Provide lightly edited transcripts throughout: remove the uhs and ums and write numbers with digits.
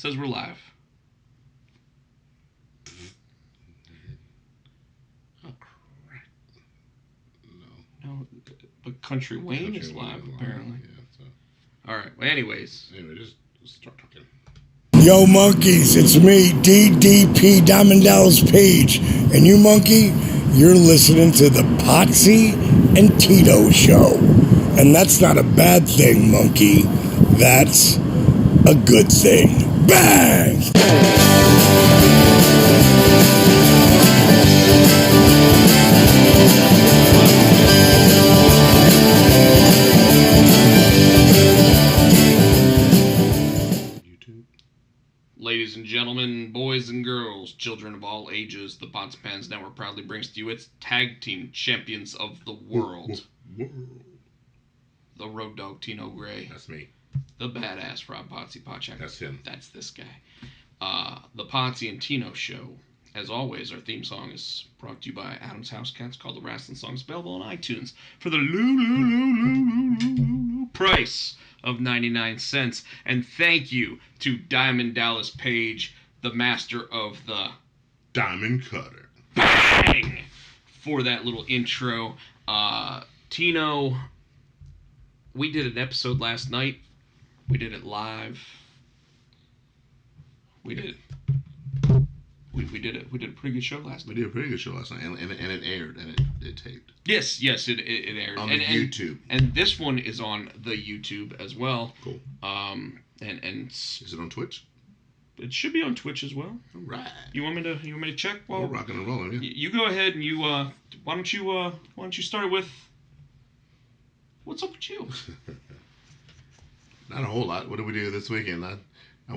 says we're live. Oh, crap. No, but Country Wayne is live, apparently. Yeah, so. All right. Well, anyways. Anyway, just start talking. Yo, monkeys, it's me, DDP Diamond Dallas Page. And you, monkey, you're listening to the Potsy and Tito Show. And that's not a bad thing, monkey. That's a good thing. Bang! Ladies and gentlemen, boys and girls, children of all ages, the Pots and Pans Network proudly brings to you its tag team champions of the world. The Road Dogg Tino Gray. That's me. The badass Rob Potsy Potchak. That's him. That's this guy. The Potsy and Tino Show. As always, our theme song is brought to you by Adam's House Cats, called The Wrestling Songs, available on iTunes for the low price of 99 cents. And thank you to Diamond Dallas Page, the master of the Diamond Cutter. Bang! For that little intro. Tino, we did an episode last night. We did it live. We did it. We did it. We did a pretty good show last night. We did a pretty good show last night, and it aired, and it taped. Yes, it aired. On the YouTube. And this one is on the YouTube as well. Cool. And is it on Twitch? It should be on Twitch as well. All right. You want me to check? Well, we're rocking and rolling, yeah. You go ahead and you why don't you start with what's up with you? Not a whole lot. What did we do this weekend? I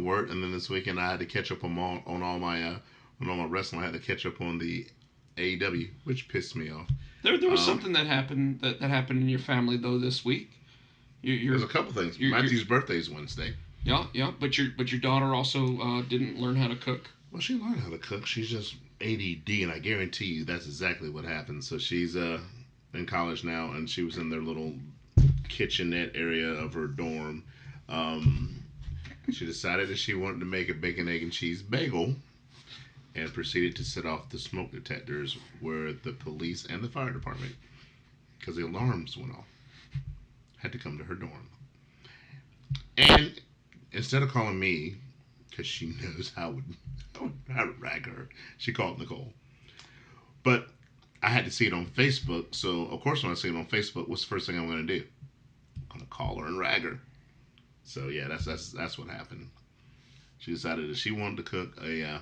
worked, and then this weekend I had to catch up on all my wrestling. I had to catch up on the AEW, which pissed me off. There was something that happened that happened in your family though this week. There's a couple things. Matthew's birthday is Wednesday. Yeah, but your daughter also didn't learn how to cook. Well, she learned how to cook. She's just ADD, and I guarantee you that's exactly what happened. So she's in college now, and she was in their little kitchenette area of her dorm. She decided that she wanted to make a bacon, egg, and cheese bagel, and proceeded to set off the smoke detectors where the police and the fire department, because the alarms went off, had to come to her dorm. And instead of calling me, because she knows I would rag her, she called Nicole. But I had to see it on Facebook, so of course when I see it on Facebook, what's the first thing I'm going to do? I'm going to call her and rag her. So yeah, that's what happened. She decided that she wanted to cook a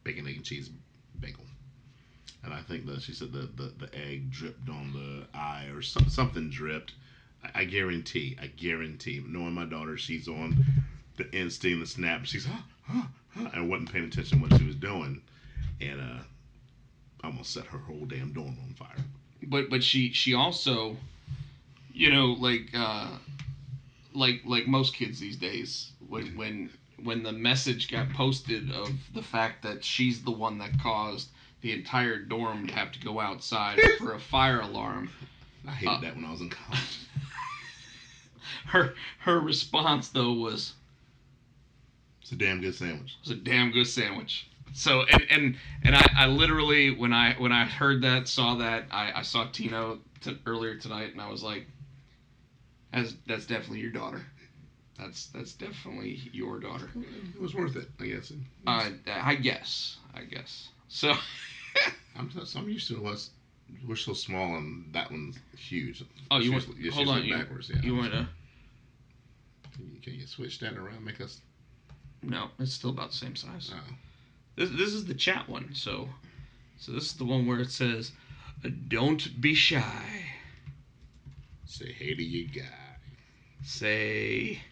bacon, egg, and cheese bagel, and I think that she said the egg dripped on the eye or something dripped. I guarantee. Knowing my daughter, she's on the instinct, the snap. She's and wasn't paying attention to what she was doing, and almost set her whole damn dorm on fire. But she also, like most kids these days, when the message got posted of the fact that she's the one that caused the entire dorm to have to go outside for a fire alarm. I hated that when I was in college. Her response though was, "It's a damn good sandwich." It was a damn good sandwich. So and I literally when I heard that, saw that, I saw Tino earlier tonight, and I was like, that's definitely your daughter. That's definitely your daughter. It was worth it, I guess. I guess. So I'm used to us. We're so small, and that one's huge. Oh, you want? Hold on, backwards. You want to? Can you switch that around? Make us? No, it's still about the same size. Oh. This is the chat one. So this is the one where it says, "Don't be shy. Say hey to your guy. Say."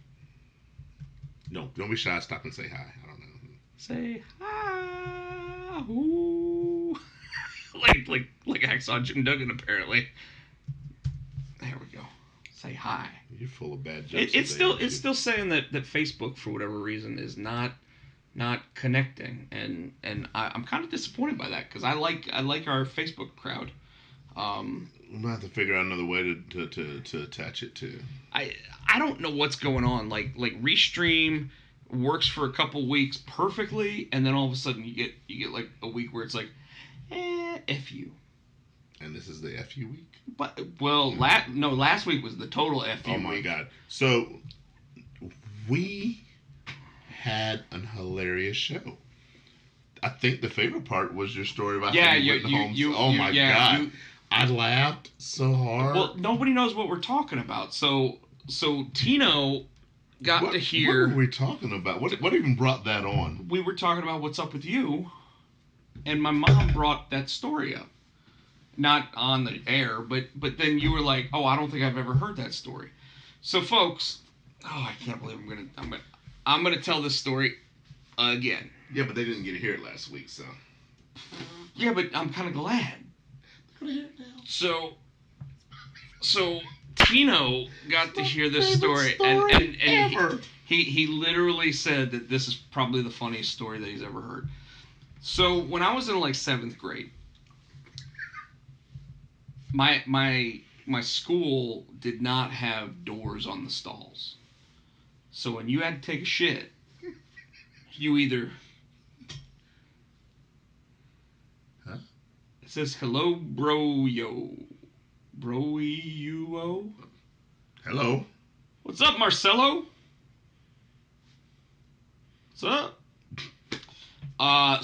No, don't be shy. Stop and say hi. I don't know. Say hi. Ooh. like Hacksaw Jim Duggan, apparently. There we go. Say hi. You're full of bad jokes. It's still saying that Facebook, for whatever reason, is not connecting, and I'm kind of disappointed by that, because I like our Facebook crowd. We'll have to figure out another way to attach it to. I don't know what's going on. Like Restream works for a couple weeks perfectly, and then all of a sudden you get like a week where it's like, F you. And this is the FU week? But well, last week was the total FU week. Oh my god. So we had an hilarious show. I think the favorite part was your story about how you went home. Oh my god. I laughed so hard. Well, nobody knows what we're talking about. So Tino got to hear. What were we talking about? What even brought that on? We were talking about What's Up With You, and my mom brought that story up. Not on the air, but then you were like, "Oh, I don't think I've ever heard that story." So, folks, I can't believe I'm gonna tell this story again. Yeah, but they didn't get to hear it last week, so. Yeah, but I'm kind of glad. They're gonna hear it now. So Tino got to hear this story, and he literally said that this is probably the funniest story that he's ever heard. So when I was in like 7th grade, my school did not have doors on the stalls. So when you had to take a shit, you either... Huh? It says, hello, bro, yo. Bro-y-you-o? Hello. What's up, Marcelo? What's up?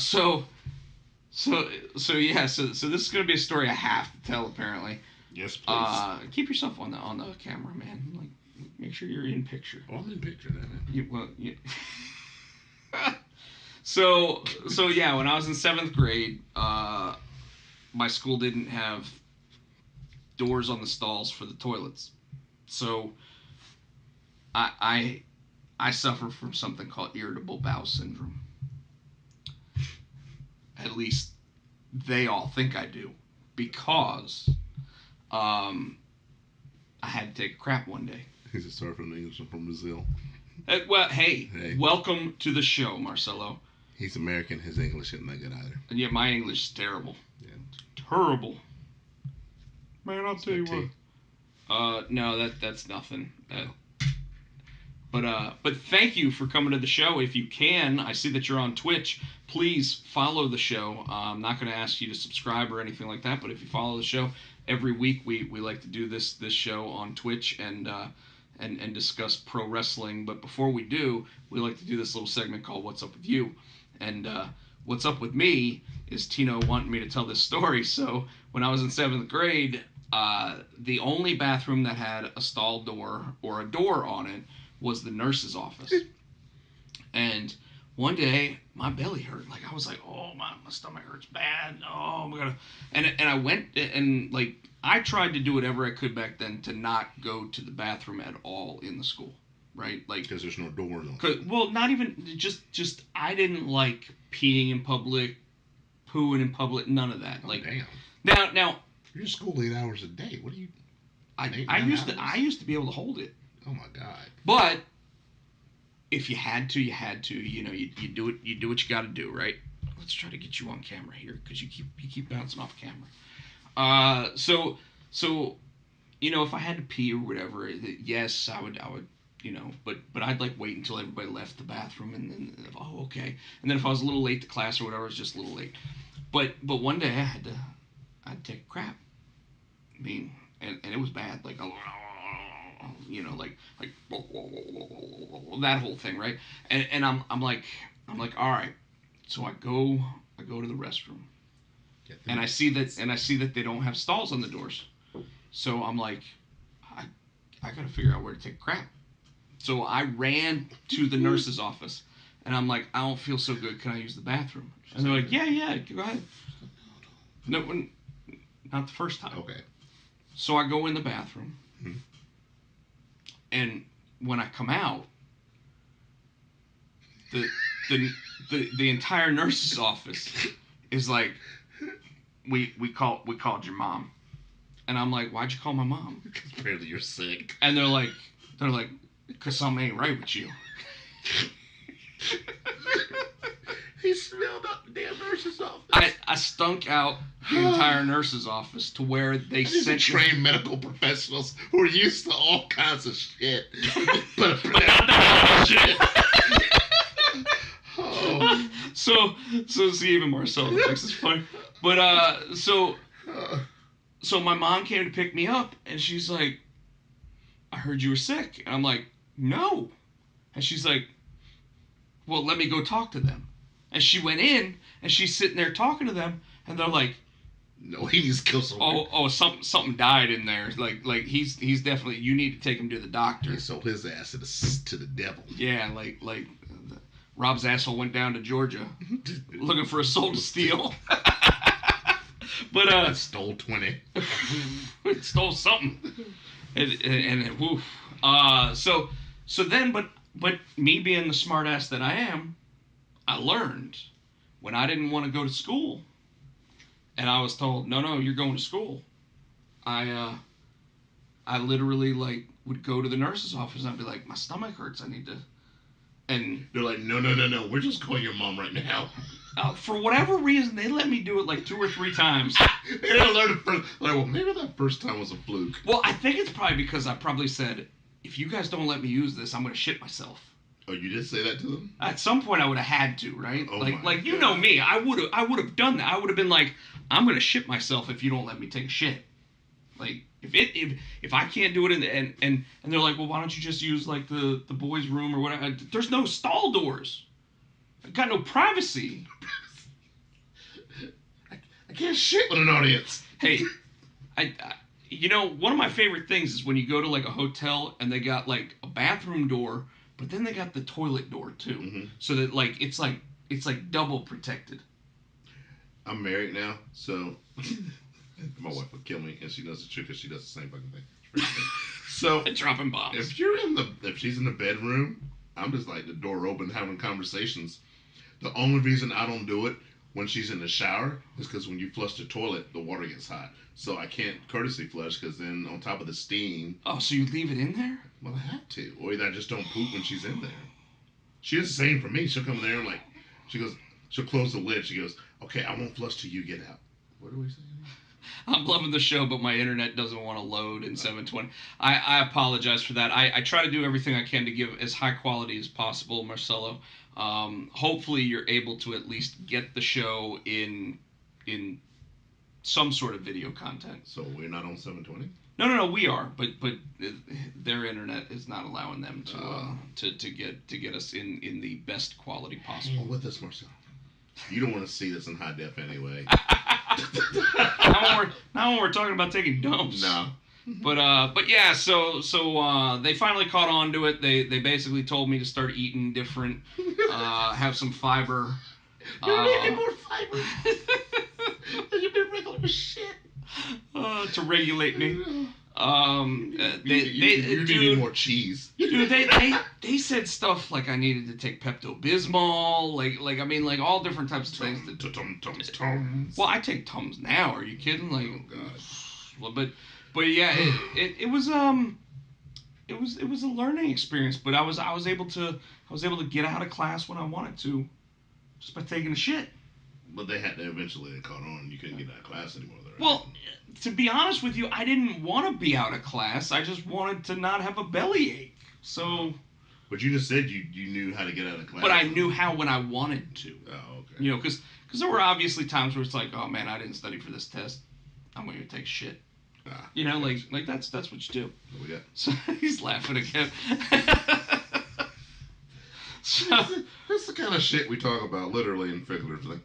So this is gonna be a story I have to tell, apparently. Yes, please. Keep yourself on the camera, man. Like, make sure you're in picture. Oh, I'm in picture now, man. So yeah, when I was in 7th grade, my school didn't have doors on the stalls for the toilets. So I suffer from something called irritable bowel syndrome. At least they all think I do, because I had to take a crap one day. He's a star from English. I'm from Brazil. Well, hey, welcome to the show, Marcelo. He's American. His English isn't that good either. And yet my English is terrible. Yeah. Terrible. Man, I'll tell you what. No, that's nothing. But thank you for coming to the show. If you can, I see that you're on Twitch. Please follow the show. I'm not going to ask you to subscribe or anything like that, but if you follow the show, every week we like to do this show on Twitch and discuss pro wrestling. But before we do, we like to do this little segment called What's Up With You. And what's up with me is Tino wanting me to tell this story. So when I was in 7th grade, the only bathroom that had a stall door or a door on it was the nurse's office. And one day my belly hurt. Like, I was like, oh, my stomach hurts bad. Oh, I'm gonna. And I went and like, I tried to do whatever I could back then to not go to the bathroom at all in the school, right? Like, because there's no doors on. Well, not even just I didn't like peeing in public, pooing in public, none of that. Oh, like, damn. Now you're in school 8 hours a day. What do you? I used to be able to hold it. Oh my god. But if you had to, you had to. You know, you do it. You do what you got to do, right? Let's try to get you on camera here, because you keep bouncing off camera. So you know, if I had to pee or whatever, yes, I would. You know, but I'd like wait until everybody left the bathroom, and then okay. And then if I was a little late to class or whatever, it was just a little late. But one day I had to take a crap. I mean, and it was bad. Like, you know, like that whole thing, right? And I'm like, all right. So I go to the restroom, and I see that they don't have stalls on the doors. So I'm like, I gotta figure out where to take a crap. So I ran to the nurse's office, and I'm like, I don't feel so good. Can I use the bathroom? And they're like, yeah, go ahead. No, not the first time. Okay. So I go in the bathroom, and when I come out, the entire nurse's office is like, we called your mom, and I'm like, why'd you call my mom? Because apparently you're sick. And they're like, because something ain't right with you. He smelled up the damn nurse's office. I stunk out the entire nurse's office to where they sent trained medical professionals who are used to all kinds of shit. but not that shit. So see, even Marcelo thinks it's funny. But so my mom came to pick me up, and she's like, "I heard you were sick," and I'm like, "No," and she's like, "Well, let me go talk to them," and she went in, and she's sitting there talking to them, and they're like, No, he needs to kill someone. something died in there. Like he's definitely. You need to take him to the doctor. He sold his ass to the devil. Yeah, like Rob's asshole went down to Georgia looking for a soul to steal. But I stole 20. it stole something. And woof. So then, but me being the smart ass that I am, I learned when I didn't want to go to school, and I was told, no, you're going to school. I literally like would go to the nurse's office and I'd be like, my stomach hurts. I need to. And they're like, no. We're just calling your mom right now. For whatever reason, they let me do it like 2 or 3 times. They didn't learn it first. Like, well, maybe that first time was a fluke. Well, I think it's probably because I probably said, if you guys don't let me use this, I'm going to shit myself. Oh, you did say that to them? At some point, I would have had to, right? Oh like you know me, I would have done that. I would have been like, I'm going to shit myself if you don't let me take a shit. Like if I can't do it and they're like, well, why don't you just use like the boys' room or whatever? There's no stall doors. I got no privacy. I can't shit with an audience. Hey, I one of my favorite things is when you go to like a hotel and they got like a bathroom door, but then they got the toilet door too, so that like it's like double protected. I'm married now, so my wife would kill me, and she does it too because she does the same fucking thing. So dropping bombs. If she's in the bedroom, I'm just like the door open having conversations. The only reason I don't do it when she's in the shower is because when you flush the toilet, the water gets hot. So I can't courtesy flush because then on top of the steam. Oh, so you leave it in there? Well, I have to, or either I just don't poop when she's in there. She does the same for me. She'll come in there and like, she'll close the lid. She goes, okay, I won't flush till you get out. What are we saying? I'm loving the show, but my internet doesn't want to load in 720. I apologize for that. I try to do everything I can to give as high quality as possible, Marcelo. Hopefully you're able to at least get the show in some sort of video content. So we're not on 720? No, we are, but their internet is not allowing them to get us in the best quality possible. Hang with us, Marcelo. You don't want to see this in high def anyway. Now when we're talking about taking dumps. No. But yeah, so they finally caught on to it. They basically told me to start eating different, have some fiber. You're making more fiber. You've been regular as shit. To regulate me. You need more cheese. Dude, they said stuff like I needed to take Pepto-Bismol, like I mean, like all different types of things. Tums. Well, I take Tums now. Are you kidding? Like, oh god. Well, but yeah, it was a learning experience. But I was able to get out of class when I wanted to, just by taking a shit. But they eventually caught on. You couldn't get out of class anymore. Right? Well, to be honest with you, I didn't want to be out of class. I just wanted to not have a bellyache. So. But you just said you knew how to get out of class. But I knew how when I wanted to. Oh, okay. You know, because there were obviously times where it's like, oh man, I didn't study for this test. I'm going to take shit. You know, like that's what you do. What we got? So he's laughing again. So, that's the kind of shit we talk about, literally and figuratively.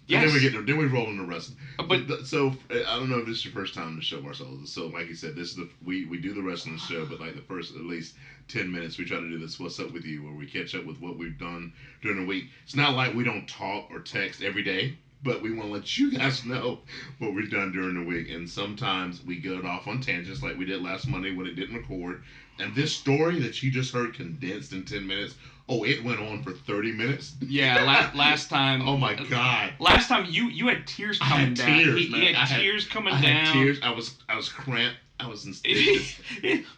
Yes. And then we roll into wrestling. But so I don't know if this is your first time to show Marcelo. So like you said, this is we do the wrestling show, but like the first at least 10 minutes we try to do this "What's Up with You," where we catch up with what we've done during the week. It's not like we don't talk or text every day, but we want to let you guys know what we've done during the week. And sometimes we go off on tangents, like we did last Monday when it didn't record. And this story that you just heard condensed in 10 minutes. Oh, it went on for 30 minutes? Yeah, last time. Oh, my God. Last time, you had tears coming down. Tears, man. He had tears coming down. I had tears. I was cramped. I was in stitches.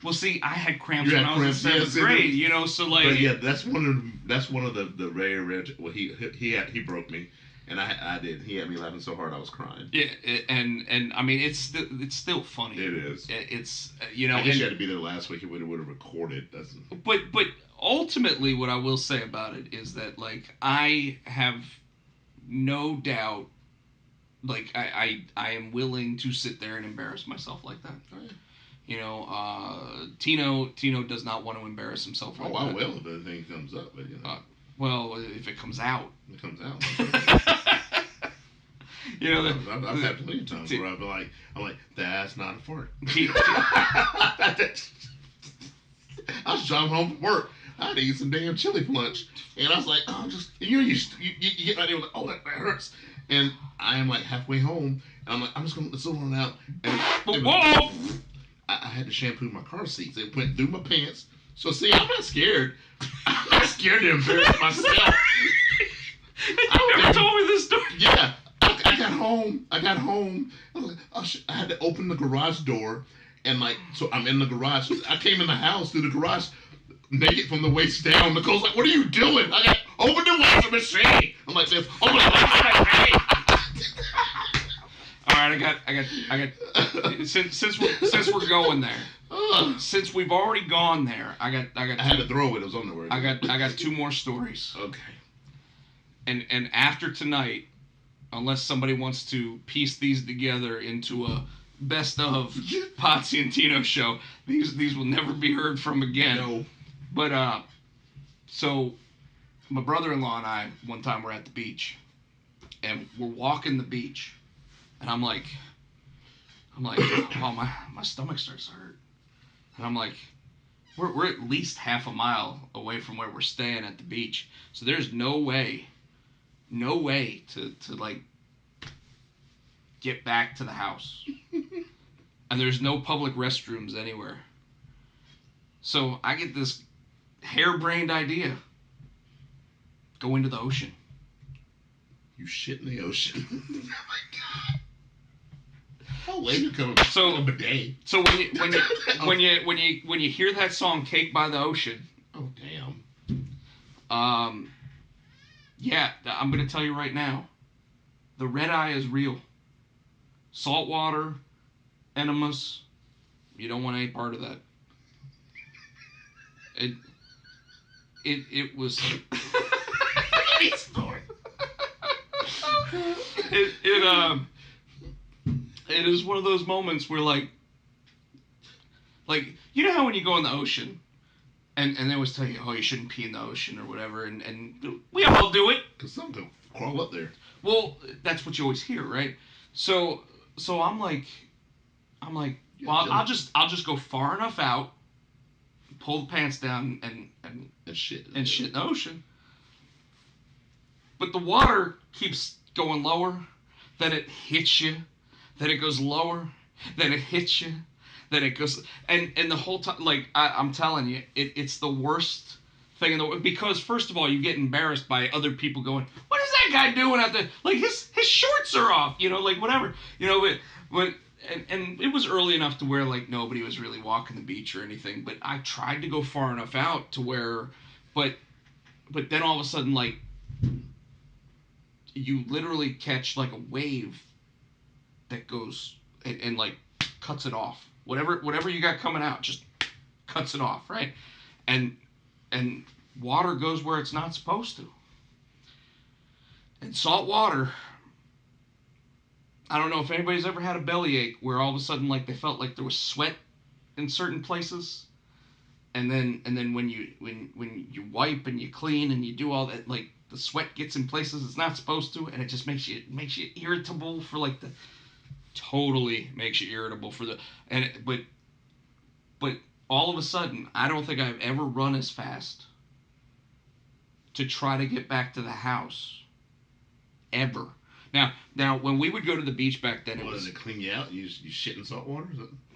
Well, see, I had cramps when I was in 7th grade, you know, so like. But yeah, that's one of the rare. Well, he broke me. And I did. He had me laughing so hard I was crying. Yeah, and I mean it's still funny. It is. It's you know. I guess you had to be there last week. You would have recorded. But ultimately, what I will say about it is that, like, I have no doubt, like, I am willing to sit there and embarrass myself like that. Oh, Tino does not want to embarrass himself like I that. will if anything comes up, but Well, if it comes out. it comes out. I've had plenty of times where I'm like, that's not a fart. I was driving home from work. I had to eat some damn chili for lunch, and I was like, oh, just you get right there, like, oh, that hurts, and I am like halfway home, and I'm like, I'm just gonna let this one out, and Whoa! I had to shampoo my car seats. It went through my pants. So see, I'm not scared. I'm not scared to embarrass myself. You never told me this story. Yeah, I got home. I was like, oh, I had to open the garage door, and like, so I'm in the garage. I came in the house through the garage, naked from the waist down. Nicole's like, "What are you doing?" I got open the washing machine. I'm like this. Open the washing machine. All right, I got. Since we're going there, since we've already gone there, I had to throw it. It was on the word. I got two more stories. Okay. And after tonight, unless somebody wants to piece these together into a best of Potsy and Tino show, these will never be heard from again. No. But so my brother-in-law and I one time were at the beach, and we're walking the beach, and I'm like, oh, my stomach starts to hurt, and I'm like, we're at least half a mile away from where we're staying at the beach, so there's no way to like get back to the house, and there's no public restrooms anywhere. So I get this harebrained idea: go into the ocean. You shit in the ocean. Oh my god. How late you coming? So a bidet. So when you hear that song "Cake by the Ocean," oh damn. Yeah, I'm gonna tell you right now, the red eye is real. Saltwater, enemas, you don't want any part of that. It was. It is one of those moments where like you know how when you go in the ocean and they always tell you, oh, you shouldn't pee in the ocean or whatever, and we all do it because some don't crawl up there. Well, that's what you always hear, right? So I'm like well, I'll just go far enough out, pull the pants down and shit in the ocean. But the water keeps going lower, then it hits you, then it goes lower, then it hits you, then it goes, and the whole time, like, I'm telling you, it's the worst thing in the world, because first of all, you get embarrassed by other people going, what is that guy doing out there? Like, his shorts are off, like, whatever, but and it was early enough to where, like, nobody was really walking the beach or anything, but I tried to go far enough out to where, but then all of a sudden, like, you literally catch, like, a wave that goes and like cuts it off. Whatever you got coming out, just cuts it off, right? And water goes where it's not supposed to. And salt water, I don't know if anybody's ever had a bellyache where all of a sudden, like, they felt like there was sweat in certain places, and then when you wipe and you clean and you do all that, like, the sweat gets in places it's not supposed to, and it just makes you irritable for, like, totally makes you irritable for the, but all of a sudden, I don't think I've ever run as fast to try to get back to the house ever. Now, when we would go to the beach back then, does it clean you out? You shit in salt water?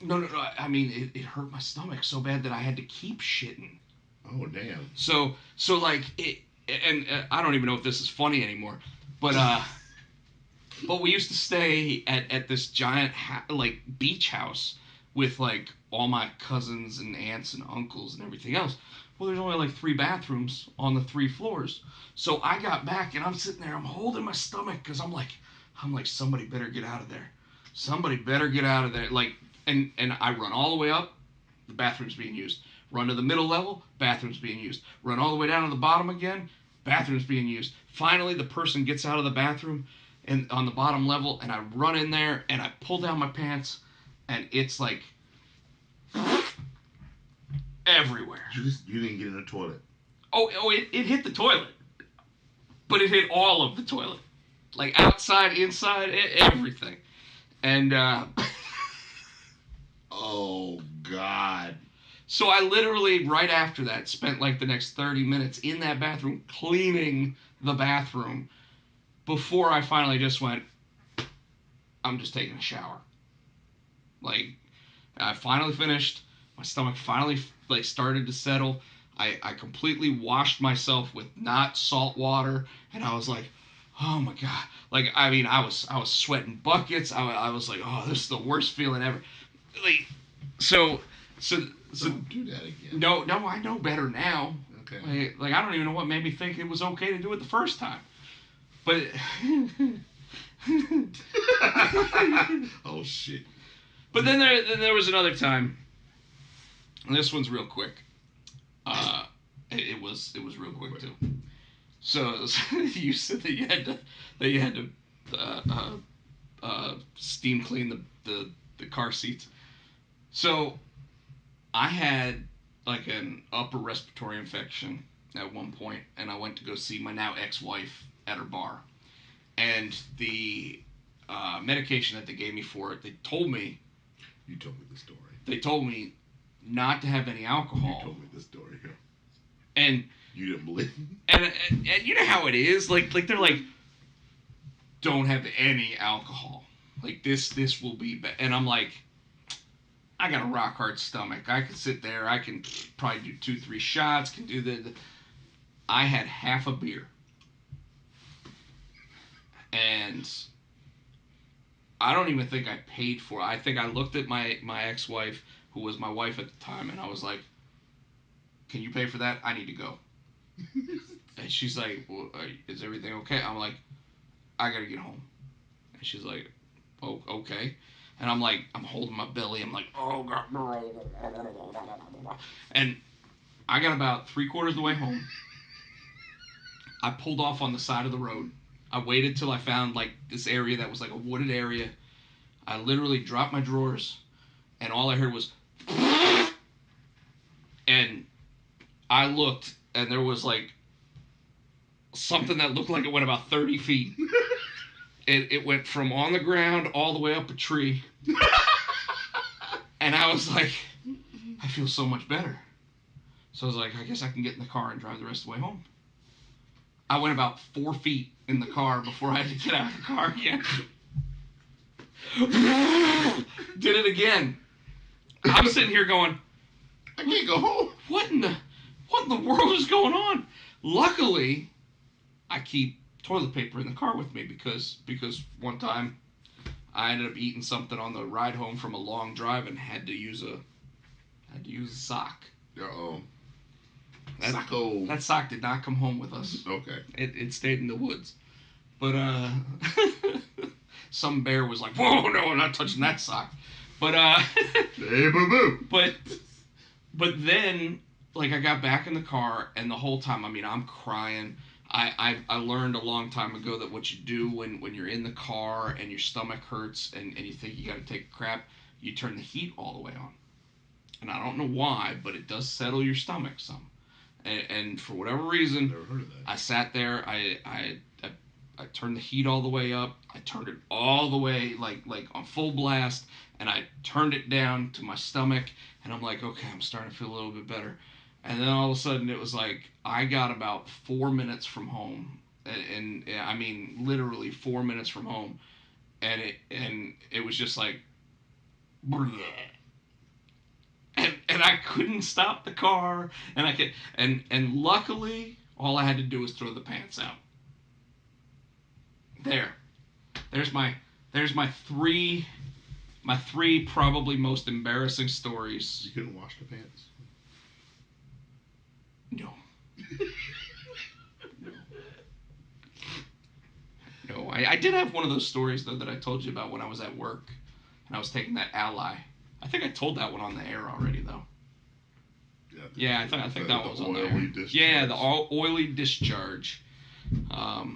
No. I mean, it hurt my stomach so bad that I had to keep shitting. Oh damn. So like it, and I don't even know if this is funny anymore, but we used to stay at this giant like beach house with, like, all my cousins and aunts and uncles and everything else. Well, there's only like 3 bathrooms on the 3 floors. So I got back and I'm sitting there, I'm holding my stomach because I'm like, somebody better get out of there. Somebody better get out of there. Like, and I run all the way up, the bathroom's being used. Run to the middle level, bathroom's being used. Run all the way down to the bottom again, bathroom's being used. Finally, the person gets out of the bathroom and on the bottom level, and I run in there and I pull down my pants, and it's like everywhere. You didn't get in the toilet. It hit the toilet, but it hit all of the toilet, like outside, inside, everything, and oh God. So I literally, right after that, spent like the next 30 minutes in that bathroom cleaning the bathroom before I finally just went, I'm just taking a shower. Like, I finally finished. My stomach finally like started to settle. I completely washed myself with not salt water, and I was like, oh my God. Like, I mean, I was sweating buckets. I was like, oh, this is the worst feeling ever. Like, so Don't do that again. No, I know better now. Okay. Like I don't even know what made me think it was okay to do it the first time. But oh shit. But then there was another time. And this one's real quick. It was real quick too. So you said that you had to steam clean the car seats. So I had like an upper respiratory infection at one point, and I went to go see my now ex-wife at her bar. And the medication that they gave me for it, they told me. You told me the story. They told me not to have any alcohol. You told me the story. And you didn't believe me. And you know how it is. Like they're like, don't have any alcohol. Like this will be bad. And I'm like, I got a rock hard stomach. I can sit there. I can probably do 2-3 shots. Can do the. I had half a beer, and I don't even think I paid for it. I think I looked at my ex-wife, who was my wife at the time, and I was like, "Can you pay for that? I need to go." And she's like, well, "Is everything okay?" I'm like, "I gotta get home." And she's like, "Oh, okay." And I'm like, I'm holding my belly. I'm like, oh God. And I got about 3/4 of the way home. I pulled off on the side of the road. I waited till I found like this area that was like a wooded area. I literally dropped my drawers, and all I heard was, and I looked, and there was like something that looked like it went about 30 feet. It went from on the ground all the way up a tree. And I was like, I feel so much better. So I was like, I guess I can get in the car and drive the rest of the way home. I went about 4 feet in the car before I had to get out of the car again. Did it again. I'm sitting here going, I can't go home. What in the world is going on? Luckily, I keep toilet paper in the car with me because one time I ended up eating something on the ride home from a long drive and had to use a sock. Uh-oh. That sock did not come home with us. Okay. It stayed in the woods. But some bear was like, "Whoa, no, I'm not touching that sock." But hey, boo-boo. But then like I got back in the car, and the whole time, I mean, I'm crying. I learned a long time ago that what you do when you're in the car and your stomach hurts and you think you got to take a crap, you turn the heat all the way on. And I don't know why, but it does settle your stomach some. And for whatever reason, Never heard of that. I sat there. I turned the heat all the way up. I turned it all the way like on full blast, and I turned it down to my stomach. And I'm like, okay, I'm starting to feel a little bit better. And then all of a sudden, it was like I got about 4 minutes from home, and I mean literally 4 minutes from home, and it was just like, bleh. And I couldn't stop the car, and luckily all I had to do was throw the pants out. There's my three probably most embarrassing stories. You couldn't wash the pants? No. No, I did have one of those stories though that I told you about when I was at work and I was taking that Ally. I think I told that one on the air already though. Yeah, I think that was on there. Discharge. Yeah, the oily discharge. Oh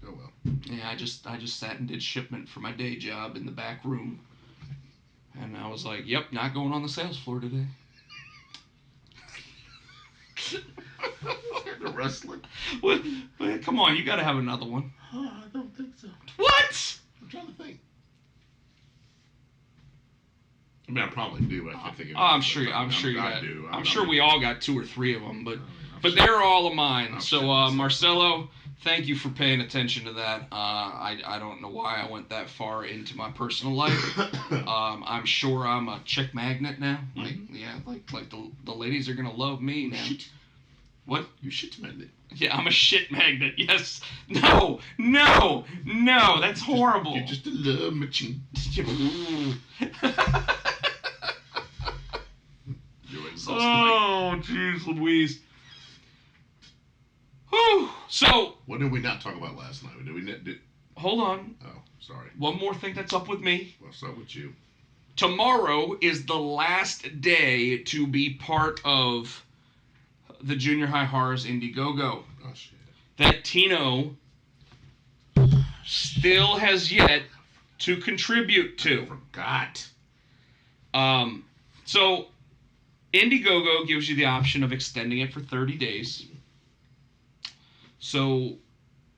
well. Yeah, I just sat and did shipment for my day job in the back room, and I was like, "Yep, not going on the sales floor today." The wrestling. What? Come on, you got to have another one. Oh, I don't think so. What? I'm trying to think. I mean, I probably do, but I can't think of it. I'm sure you got. I'm sure we all got 2 or 3 of them, but they're all of mine. So Marcelo, thank you for paying attention to that. I don't know why I went that far into my personal life. I'm sure I'm a chick magnet now. Like the ladies are gonna love me now. Shit. What? You shit magnet. Yeah, I'm a shit magnet. Yes. No. That's horrible. You're just a love machine. Oh, jeez Louise. Whew. So. What did we not talk about last night? Hold on. Oh, sorry. One more thing that's up with me. What's up with you? Tomorrow is the last day to be part of the Junior High Horrors Indiegogo. Oh, shit. That Tino still has yet to contribute to. I forgot. So Indiegogo gives you the option of extending it for 30 days. So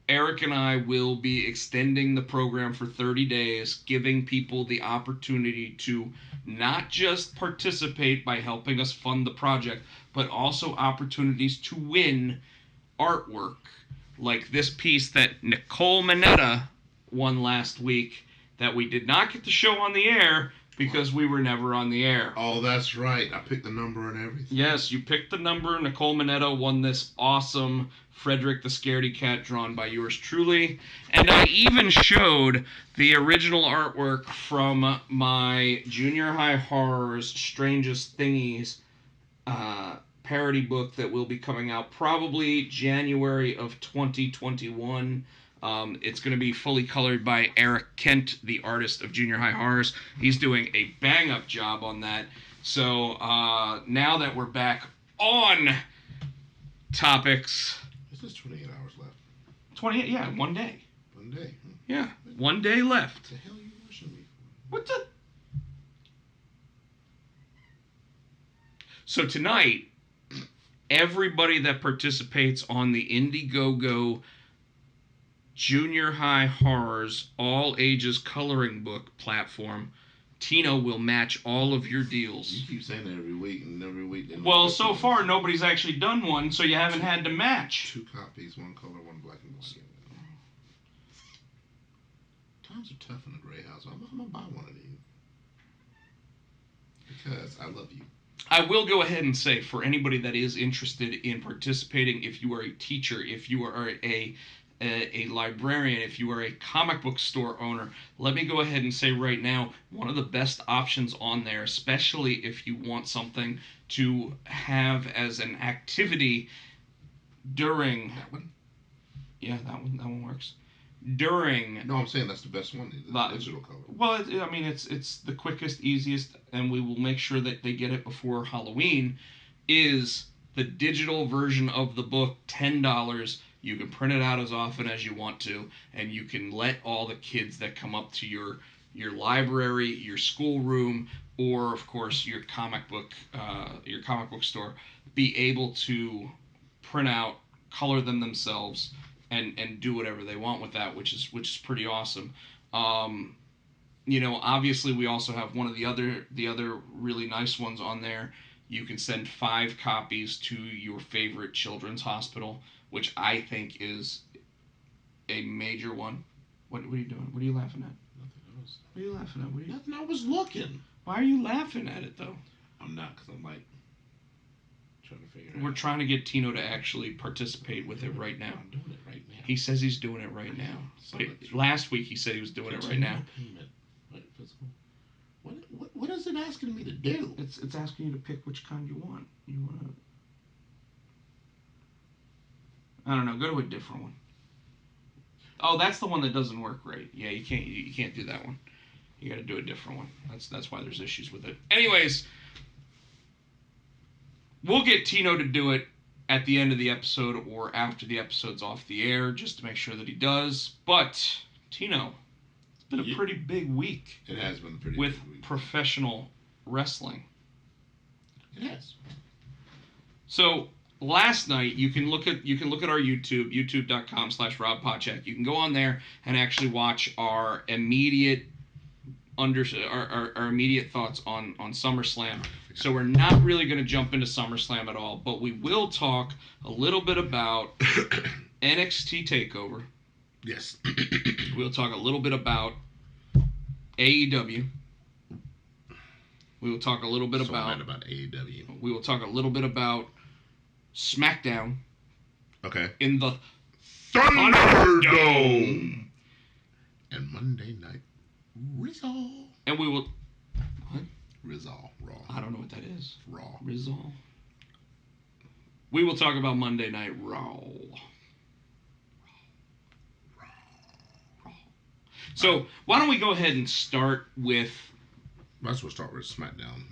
Eric and I will be extending the program for 30 days, giving people the opportunity to not just participate by helping us fund the project, but also opportunities to win artwork. Like this piece that Nicole Manetta won last week that we did not get to show on the air because we were never on the air. Oh, that's right. I picked the number and everything. Yes, you picked the number. Nicole Manetta won this awesome Frederick the Scaredy Cat drawn by yours truly. And I even showed the original artwork from my Junior High Horrors Strangest Thingies parody book that will be coming out probably January of 2021. It's going to be fully colored by Eric Kent, the artist of Junior High Horrors. He's doing a bang-up job on that. So now that we're back on topics... This is 28 hours left. 28, yeah, 1 day. 1 day. Huh? Yeah, 1 day left. What the hell are you rushing me for? What the... So tonight, everybody that participates on the Indiegogo Junior High Horrors All Ages Coloring Book platform, Tino will match all of your deals. You keep saying that every week and every week. Well, so far nobody's actually done one, so you haven't had to match. 2 copies, 1 color, 1 black and white. Times are tough in the Gray House. I'm gonna buy one of these because I love you. I will go ahead and say, for anybody that is interested in participating, if you are a teacher, if you are a librarian, if you are a comic book store owner, let me go ahead and say right now, one of the best options on there, especially if you want something to have as an activity during... That one? Yeah, that one works. During... No, I'm saying that's the best one, the digital color. Well, I mean, it's the quickest, easiest, and we will make sure that they get it before Halloween, is the digital version of the book, $10. You can print it out as often as you want to, and you can let all the kids that come up to your library, your schoolroom, or of course your comic book store be able to print out, color them themselves, and do whatever they want with that, which is pretty awesome. Obviously we also have one of the other really nice ones on there. You can send 5 copies to your favorite children's hospital, which I think is a major one. What are you doing? What are you laughing at? Nothing else. What are you laughing at? Nothing. I was looking. Why are you laughing at it, though? I'm not, because I'm like trying to figure it We're out. trying to get Tino to actually participate with it right now. I'm doing it right now. He says he's doing it right now. But last week he said he was doing it right now. Payment. What is it asking me to do? It's asking you to pick which kind you want. You want to... I don't know. Go to a different one. Oh, that's the one that doesn't work right. Yeah, you can't do that one. You got to do a different one. That's why there's issues with it. Anyways, we'll get Tino to do it at the end of the episode or after the episode's off the air, just to make sure that he does. But Tino, it's been a pretty big week. It has been a pretty with big week. Professional wrestling. It has. So last night, you can look at our YouTube, youtube.com/Rob Potchak. You can go on there and actually watch our immediate our immediate thoughts on SummerSlam. So we're not really going to jump into SummerSlam at all, but we will talk a little bit about NXT TakeOver. Yes. We'll talk a little bit about AEW. We will talk a little bit about AEW. We will talk a little bit about SmackDown. Okay. In the Thunderdome. And Monday Night Raw. And we will. What? Raw. I don't know what that is. Raw. Rizal. We will talk about Monday Night Raw. So why don't we go ahead and start with? Might as well start with SmackDown,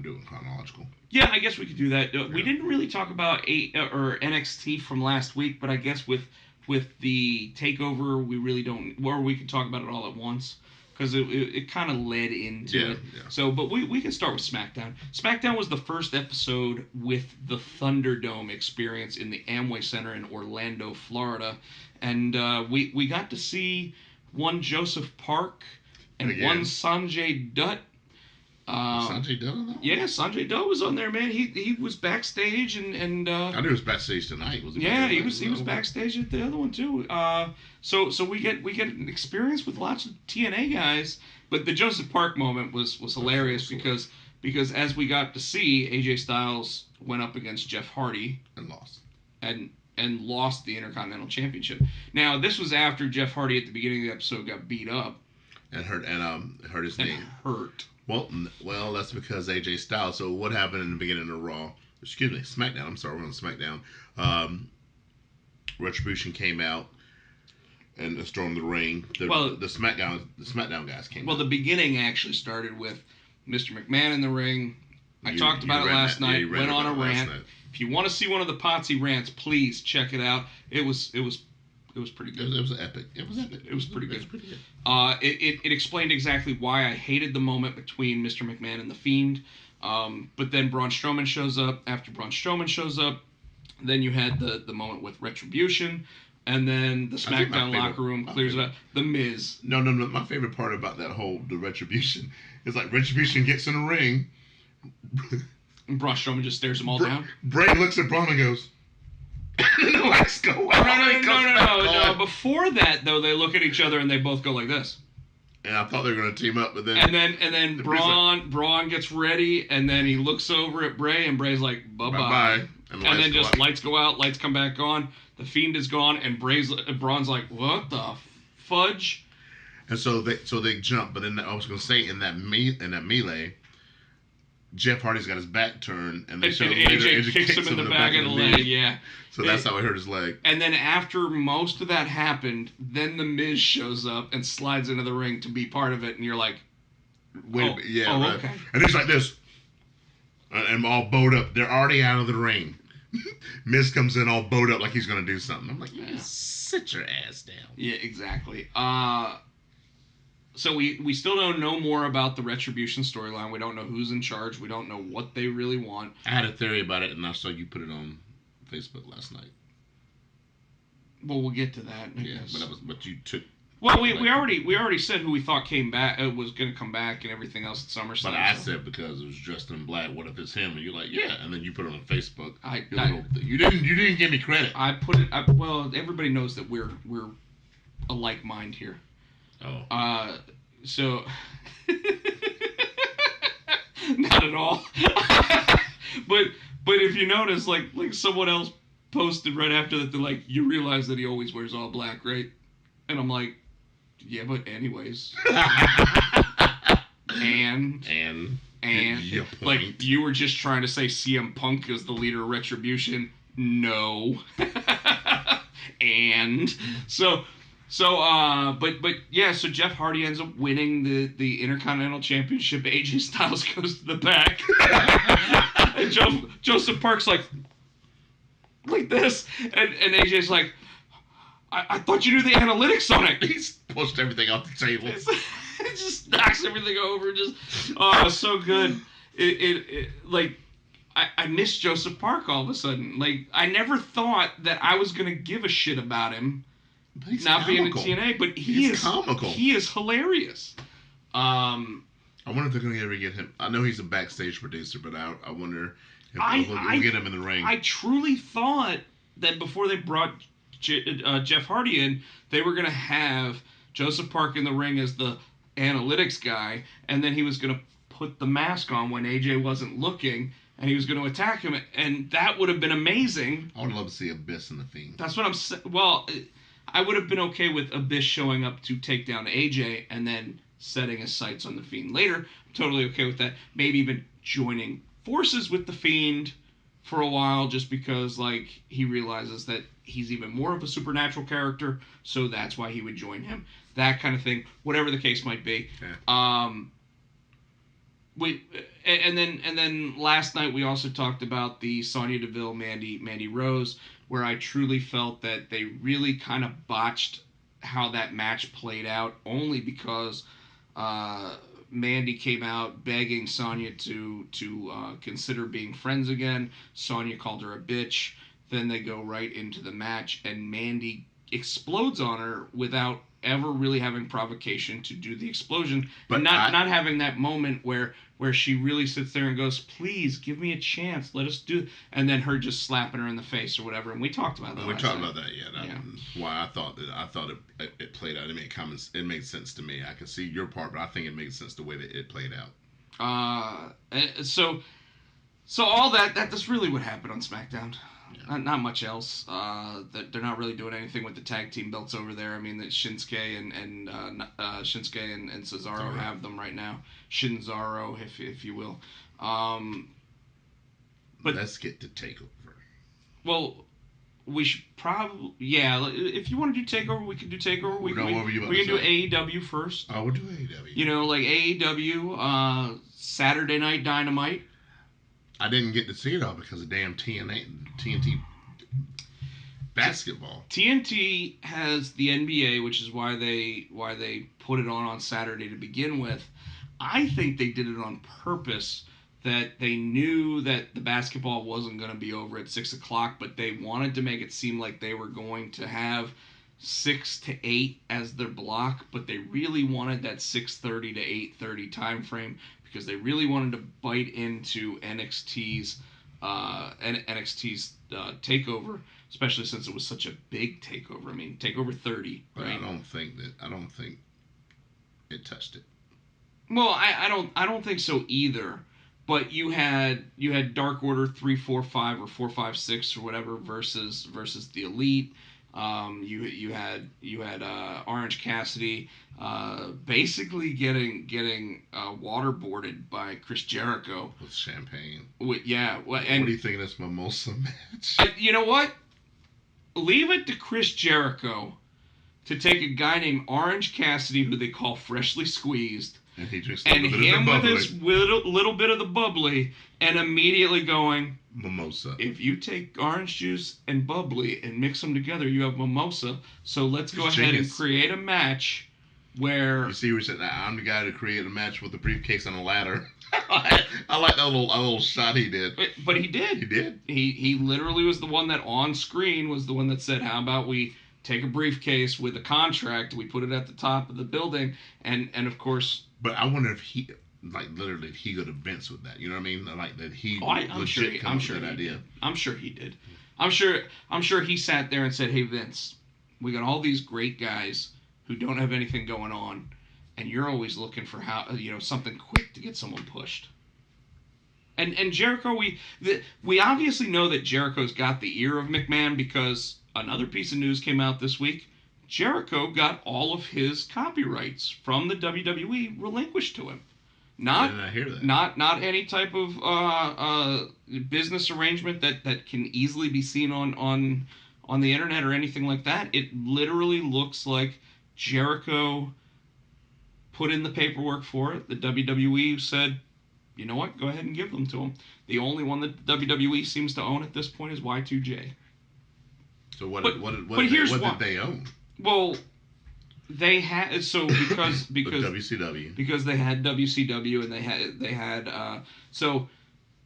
do it chronological. Yeah, I guess we could do that. We didn't really talk about NXT from last week, but I guess with the takeover, we really don't. Or we could talk about it all at once because it kind of led into it. Yeah. So, but we can start with SmackDown. SmackDown was the first episode with the Thunderdome experience in the Amway Center in Orlando, Florida, and we got to see one Joseph Park and one Sanjay Dutt. Sanjay Dutt on that one? Yeah, Sanjay Dutt was on there, man. He was backstage and I knew he was backstage tonight. He was backstage at the other one too. So we get an experience with lots of TNA guys, but the Joseph Park moment was hilarious because as we got to see, AJ Styles went up against Jeff Hardy and lost. And lost the Intercontinental Championship. Now, this was after Jeff Hardy at the beginning of the episode got beat up and hurt his knee. Hurt. Well, that's because AJ Styles. So what happened in the beginning of Raw? Excuse me, SmackDown. I'm sorry, we're on SmackDown. Retribution came out and stormed the ring. The SmackDown guys came out. Well, the beginning actually started with Mr. McMahon in the ring. I talked about it last night. Went on a rant. If you want to see one of the Potsy rants, please check it out. It was pretty good. It was epic. It was pretty good. It explained exactly why I hated the moment between Mr. McMahon and The Fiend. But then Braun Strowman shows up. After Braun Strowman shows up, then you had the moment with Retribution. And then the SmackDown locker room clears it up. The Miz. No. My favorite part about that the Retribution is like Retribution gets in the ring. And Braun Strowman just stares them all down. Bray looks at Braun and goes, and the lights go out. No. Before that, though, they look at each other and they both go like this. And I thought they were going to team up, but then... And then Braun gets ready, and then he looks over at Bray, and Bray's like, bye-bye. And then just lights go out, lights come back on, the Fiend is gone, and Braun's like, what the fudge? And so they jump, but then I was going to say, in that melee... Jeff Hardy's got his back turned, and AJ kicks him in the back of the leg. Yeah. So that's how he hurt his leg. And then after most of that happened, then the Miz shows up and slides into the ring to be part of it, and you're like, right. Okay. And he's like this, and all bowed up. They're already out of the ring. Miz comes in all bowed up like he's gonna do something. I'm like, sit your ass down. Yeah, exactly. So we still don't know more about the Retribution storyline. We don't know who's in charge. We don't know what they really want. I had a theory about it, and I saw you put it on Facebook last night. Well, we'll get to that. I guess. But you took. Well, we already said who we thought came back. It was going to come back and everything else at SummerSlam. But I said because it was dressed in black. What if it's him? And you're like, yeah. And then you put it on Facebook. You didn't give me credit. I put it. Well, everybody knows that we're a like mind here. Oh. So not at all. but if you notice, like someone else posted right after that, they're like, you realize that he always wears all black, right? And I'm like, yeah, but anyways. and like you were just trying to say CM Punk is the leader of Retribution. No. But Jeff Hardy ends up winning the Intercontinental Championship. AJ Styles goes to the back. And Joseph Park's like this, and AJ's like, I thought you knew the analytics on it. He's pushed everything off the table. It just knocks everything over. So good. Like, I miss Joseph Park all of a sudden. Like, I never thought that I was gonna give a shit about him not being in TNA, but he's comical. He is hilarious. I wonder if they're gonna ever get him. I know he's a backstage producer, but I wonder if we'll get him in the ring. I truly thought that before they brought Jeff Hardy in, they were gonna have Joseph Park in the ring as the analytics guy, and then he was gonna put the mask on when AJ wasn't looking, and he was going to attack him, and that would have been amazing. I would love to see Abyss in the Fiend. That's what I'm saying. Well, I would have been okay with Abyss showing up to take down AJ and then setting his sights on the Fiend later. I'm totally okay with that. Maybe even joining forces with the Fiend for a while, just because like he realizes that he's even more of a supernatural character, so that's why he would join him. That kind of thing, whatever the case might be. Okay. And then last night we also talked about the Sonya Deville Mandy Rose, where I truly felt that they really kind of botched how that match played out, only because Mandy came out begging Sonya to consider being friends again. Sonya called her a bitch. Then they go right into the match, and Mandy explodes on her without ever really having provocation to do the explosion, but not having that moment where she really sits there and goes, please give me a chance, let us do, and then her just slapping her in the face or whatever. And we talked about that. We talked about that, yeah. Why I thought it played out. It made sense to me. I can see your part, but I think it made sense the way that it played out. So all that's really what happened on SmackDown. Yeah. Not much else. They're not really doing anything with the tag team belts over there. I mean, that Shinsuke and Cesaro have them right now. Shinzaro, if you will. But let's get to TakeOver. Well, we should probably if you want to do TakeOver, we can do TakeOver. We can do AEW first. Oh, we'll do AEW. You know, like AEW, Saturday Night Dynamite. I didn't get to see it all because of damn TNT basketball. TNT has the NBA, which is why they put it on Saturday to begin with. I think they did it on purpose, that they knew that the basketball wasn't going to be over at 6 o'clock, but they wanted to make it seem like they were going to have 6 to 8 as their block, but they really wanted that 6:30 to 8:30 time frame, because they really wanted to bite into NXT's takeover, especially since it was such a big takeover. I mean, takeover 30. But right? I don't think it touched it. Well, I don't think so either. But you had Dark Order 3, 4, 5 or 4, 5, 6 or whatever versus the Elite. You had Orange Cassidy basically getting waterboarded by Chris Jericho with champagne. And what do you think of this mimosa match? You know what? Leave it to Chris Jericho to take a guy named Orange Cassidy, who they call Freshly Squeezed, and he drinks and him with his little bit of the bubbly, and immediately going, mimosa. If you take orange juice and bubbly and mix them together, you have mimosa. So let's go ahead and create a match where... You see, we said, I'm the guy to create a match with a briefcase and a ladder. I like that little shot he did. But he did. He did. He literally was the one that on screen was the one that said, how about we take a briefcase with a contract, we put it at the top of the building, and of course... But I wonder if he... Like literally, he go to Vince with that. You know what I mean? Like that he. I'm sure he did. I'm sure he did. I'm sure he sat there and said, "Hey Vince, we got all these great guys who don't have anything going on, and you're always looking for something quick to get someone pushed." And Jericho, we obviously know that Jericho's got the ear of McMahon, because another piece of news came out this week. Jericho got all of his copyrights from the WWE relinquished to him. I did not hear that. Not any type of business arrangement that can easily be seen on the internet or anything like that. It literally looks like Jericho put in the paperwork for it. The WWE said, you know what? Go ahead and give them to him. The only one that WWE seems to own at this point is Y2J. So what? But- What but here's did why. they own? Well, they had because WCW. because they had WCW and they had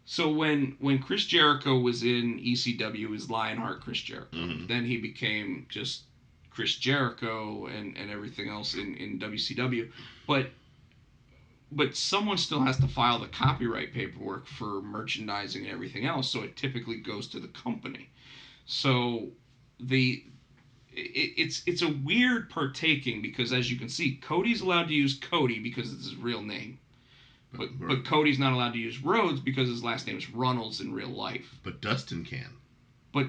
so when Chris Jericho was in ECW, it was Lionheart Chris Jericho. Mm-hmm. Then he became just Chris Jericho and everything else in WCW. But someone still has to file the copyright paperwork for merchandising and everything else, so it typically goes to the company. So the it's a weird partaking because, as you can see, Cody's allowed to use Cody because it's his real name, but Cody's not allowed to use Rhodes because his last name is Runnels in real life. But Dustin can. But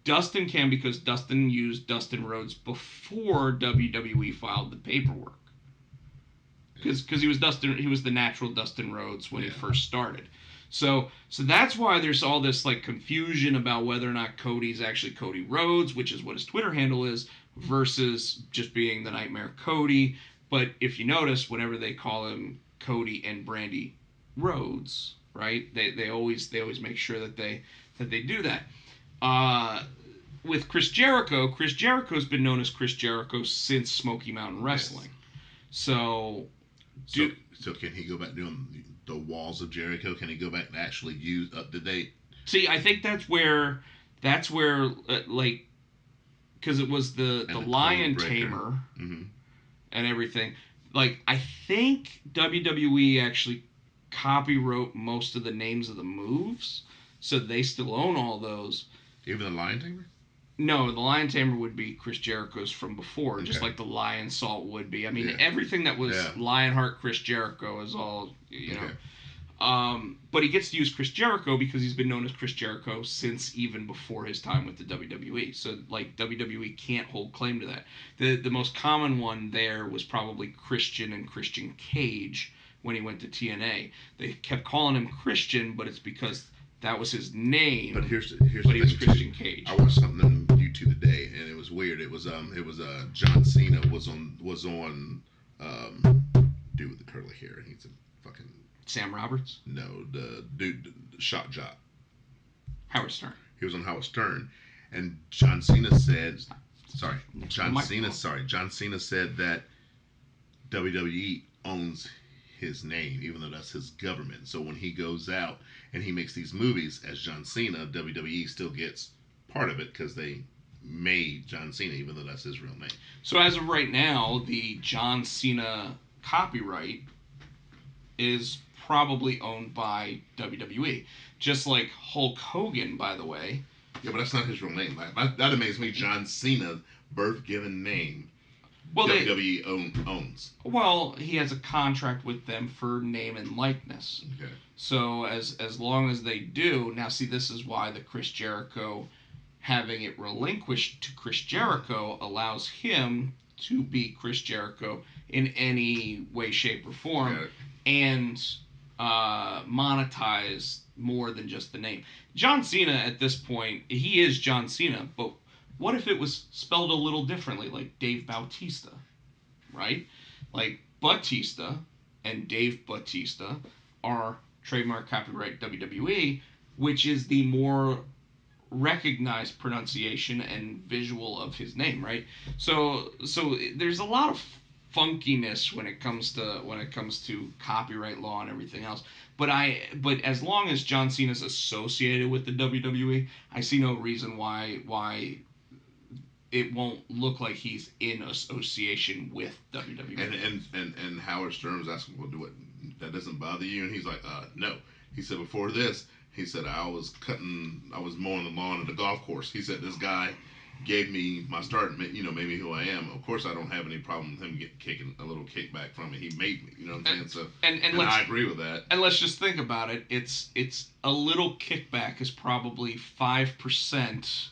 Dustin can because Dustin used Dustin Rhodes before WWE filed the paperwork. Because he was the natural Dustin Rhodes when he first started. So that's why there's all this like confusion about whether or not Cody's actually Cody Rhodes, which is what his Twitter handle is, versus just being the Nightmare Cody. But if you notice, whenever they call him Cody and Brandy Rhodes, right? They always make sure that they do that. With Chris Jericho's been known as Chris Jericho since Smoky Mountain Wrestling. So can he go back doing the walls of Jericho? Can he go back and actually use up to date? See, I think that's where like, because it was the Lion Tamer and everything. Like, I think WWE actually copywrote most of the names of the moves, so they still own all those. Even the Lion Tamer? No, the Lion Tamer would be Chris Jericho's from before, just like the Lion Salt would be. I mean, everything that was Lionheart Chris Jericho is all, you know. But he gets to use Chris Jericho because he's been known as Chris Jericho since even before his time with the WWE. So, like, WWE can't hold claim to that. The most common one there was probably Christian and Christian Cage when he went to TNA. They kept calling him Christian, but it's because that was his name. But here's the he was thing Christian too. Cage. I watched something on YouTube today, and it was weird. It was John Cena was on dude with the curly hair. He's a fucking Sam Roberts? No, the dude, the shot jock. Howard Stern. He was on Howard Stern, and John Cena said, John Cena said that WWE owns his name, even though that's his government. So when he goes out and he makes these movies as John Cena, WWE still gets part of it because they made John Cena, even though that's his real name. So as of right now, the John Cena copyright is probably owned by WWE. Just like Hulk Hogan, by the way. Yeah, but that's not his real name. That amazes me. John Cena, birth given name. Well, WWE owns. Well, he has a contract with them for name and likeness. Okay. So as long as they do, now see, this is why the Chris Jericho, having it relinquished to Chris Jericho, allows him to be Chris Jericho in any way, shape, or form, and monetize more than just the name. John Cena at this point, he is John Cena, but what if it was spelled a little differently, like Dave Bautista, right? Like Batista and Dave Batista are trademark copyright WWE, which is the more recognized pronunciation and visual of his name, right? So there's a lot of funkiness when it comes to copyright law and everything else. But as long as John Cena's associated with the WWE, I see no reason why it won't look like he's in association with WWE. And Howard Stern was asking, well, that doesn't bother you? And he's like, no. He said, before this, he said, I was mowing the lawn at the golf course. He said, this guy gave me my start, made me who I am. Of course, I don't have any problem with him getting a little kickback from it. He made me, you know what I'm saying? So, and I agree with that. And let's just think about it. It's a little kickback is probably 5%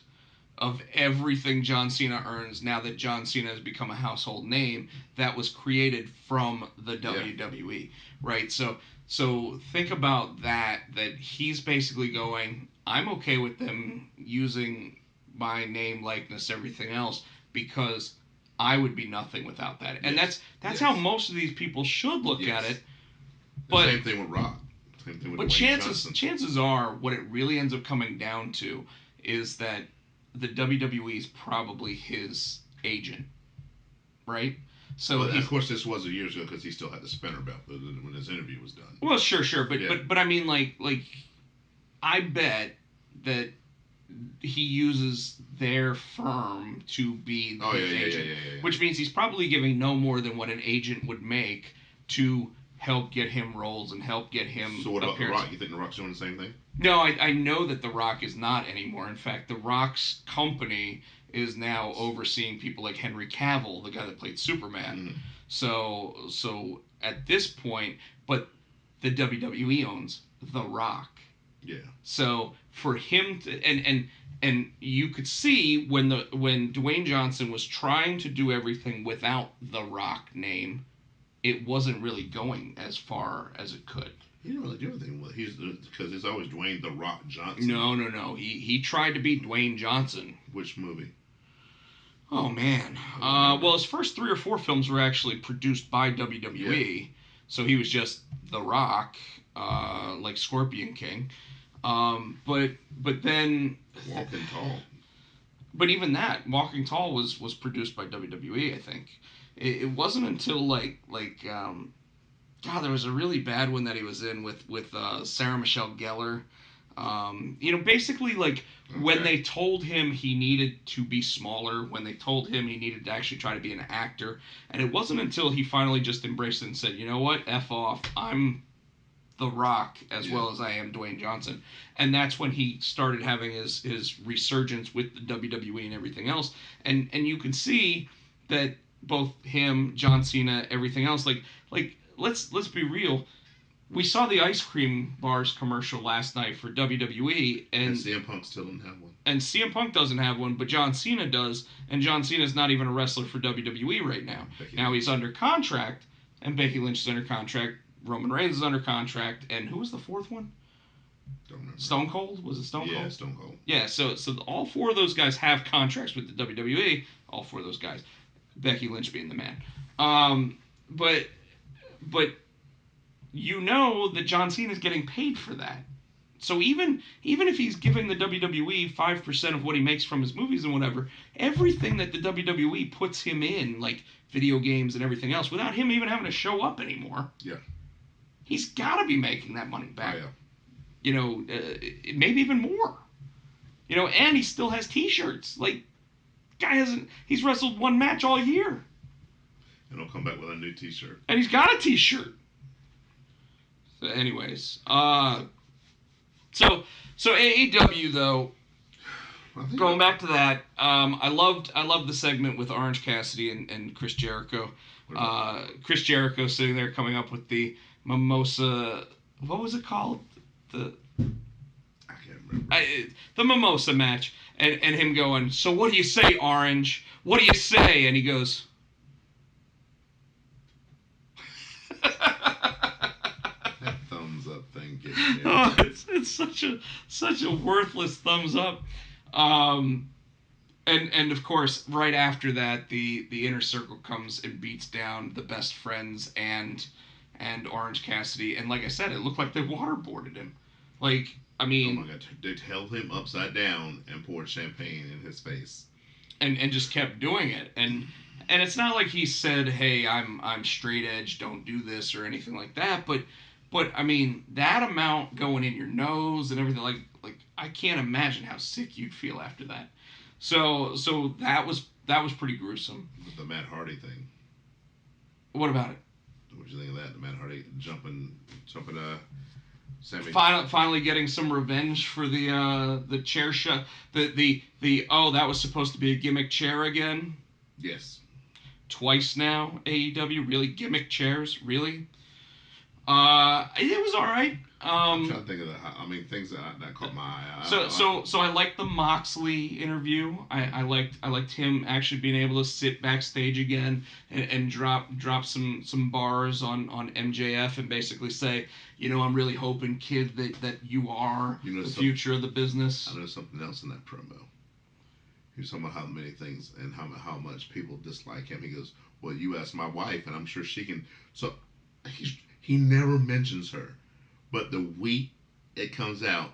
of everything John Cena earns now that John Cena has become a household name that was created from the WWE, right? So think about that he's basically going, I'm okay with them using my name, likeness, everything else, because I would be nothing without that. And that's how most of these people should look at it. But same thing with Rock. Same thing with But Dwayne Johnson. chances are, what it really ends up coming down to is that the WWE is probably his agent, right? So Well, he, of course, this was years ago because he still had the spinner belt when his interview was done. well, sure, but Yeah. but I mean, like I bet that he uses their firm to be Oh, his yeah, agent, yeah. which means he's probably giving no more than what an agent would make to help get him roles and help get him. So what about The appearances. Rock? You think The Rock's doing the same thing? No, I know that The Rock is not anymore. In fact, The Rock's company is now overseeing people like Henry Cavill, the guy that played Superman. Mm-hmm. So at this point, but the WWE owns The Rock. Yeah. So for him to and you could see when Dwayne Johnson was trying to do everything without The Rock name, it wasn't really going as far as it could. He didn't really do anything with because it's always Dwayne The Rock Johnson. No. He tried to be Dwayne Johnson. Which movie? Oh man. Well, his first 3 or 4 films were actually produced by WWE, Yeah. so he was just The Rock, like Scorpion King. But then Walking Tall. But even that, Walking Tall was produced by WWE, I think. It wasn't until God, there was a really bad one that he was in with Sarah Michelle Gellar. Basically when they told him he needed to be smaller, when they told him he needed to actually try to be an actor, and it wasn't until he finally just embraced it and said, you know what, F off, I'm The Rock as well as I am Dwayne Johnson. And that's when he started having his resurgence with the WWE and everything else. And you can see that both him, John Cena, everything else, like let's be real. We saw the ice cream bars commercial last night for WWE, And CM Punk still doesn't have one. And CM Punk doesn't have one, but John Cena does, and John Cena's not even a wrestler for WWE right now. Now he's under contract, and Becky Lynch is under contract. Roman Reigns is under contract, and who was the 4th one? Don't remember. Stone Cold? Was it Stone Cold? Yeah, Stone Cold. Yeah, so all 4 of those guys have contracts with the WWE. All 4 of those guys. Becky Lynch being the man. But you know that John Cena is getting paid for that. So even if he's giving the WWE 5% of what he makes from his movies and whatever, everything that the WWE puts him in, like video games and everything else, without him even having to show up anymore, yeah, he's got to be making that money back. Oh, yeah. Maybe even more. And he still has T-shirts. Like, he's wrestled 1 match all year. And he'll come back with a new T-shirt. And he's got a T-shirt. So anyways, so AEW though, going back to that, I loved the segment with Orange Cassidy and Chris Jericho. Chris Jericho sitting there coming up with the mimosa. What was it called? I can't remember. The mimosa match, and him going, so what do you say, Orange? What do you say? And he goes. That thumbs up thing. Oh, it's such a worthless thumbs up. And of course, right after that, the Inner Circle comes and beats down the Best Friends and Orange Cassidy. And like I said, it looked like they waterboarded him. Like, I mean, oh my God, they held him upside down and poured champagne in his face. And just kept doing it. And it's not like he said, "Hey, I'm straight edge, don't do this" or anything like that. But I mean, that amount going in your nose and everything, like I can't imagine how sick you'd feel after that. So that was pretty gruesome. With the Matt Hardy thing. What about it? What did you think of that? The Matt Hardy jumping Sammy. Finally getting some revenge for the chair shot. The that was supposed to be a gimmick chair again. Yes. Twice now, AEW really gimmick chairs, really. It was all right. I'm trying to think of things that caught my eye. So I liked the Moxley interview. I liked him actually being able to sit backstage again and drop some bars on MJF and basically say, I'm really hoping, kid, that you are the future of the business. I know something else in that promo. He was talking about how many things and how much people dislike him. He goes, "Well, you ask my wife, and I'm sure she can." So he never mentions her. But the week it comes out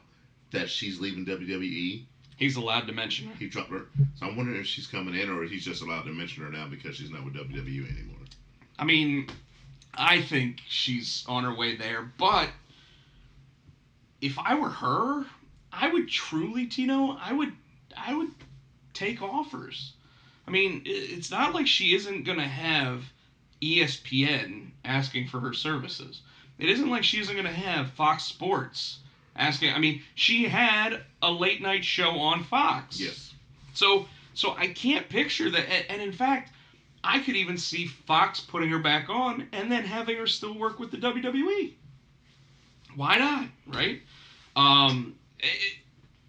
that she's leaving WWE, He's allowed to mention her. he dropped her. So I'm wondering if she's coming in or he's just allowed to mention her now because she's not with WWE anymore. I mean, I think she's on her way there, but if I were her, I would truly, Tino, I would take offers. I mean, it's not like she isn't going to have ESPN asking for her services. It isn't like she isn't going to have Fox Sports asking. I mean, she had a late night show on Fox. Yes. So I can't picture that. And in fact, I could even see Fox putting her back on and then having her still work with the WWE. Why not, right?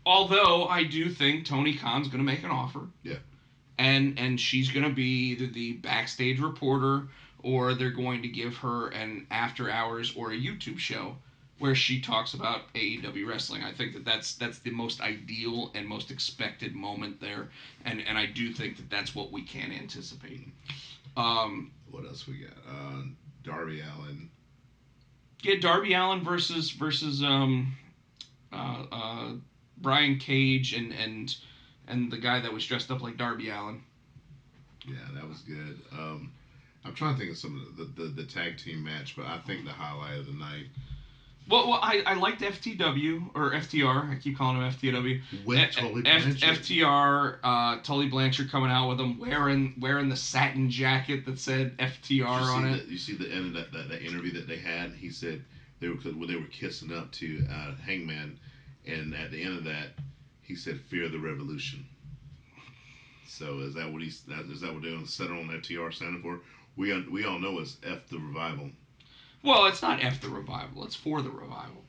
Although I do think Tony Khan's going to make an offer. Yeah. And she's going to be either the backstage reporter or they're going to give her an after hours or a YouTube show where she talks about AEW wrestling. I think that's the most ideal and most expected moment there, and I do think that's what we can anticipate. What else we got? Darby Allin. Yeah, Darby Allin versus Brian Cage and the guy that was dressed up like Darby Allin. Yeah, that was good. I'm trying to think of some of the tag team match, but I think the highlight of the night. Well, I liked FTW or FTR. I keep calling him FTW. With Tully Blanchard. FTR, Tully Blanchard coming out with him wearing the satin jacket that said FTR on it. You see the end of that interview that they had. He said they were kissing up to Hangman, and at the end of that, he said, "Fear the revolution." So is that what they're going to settle on FTR standing for? We all know it's F the revival. Well, it's not F the revival. It's for the revival,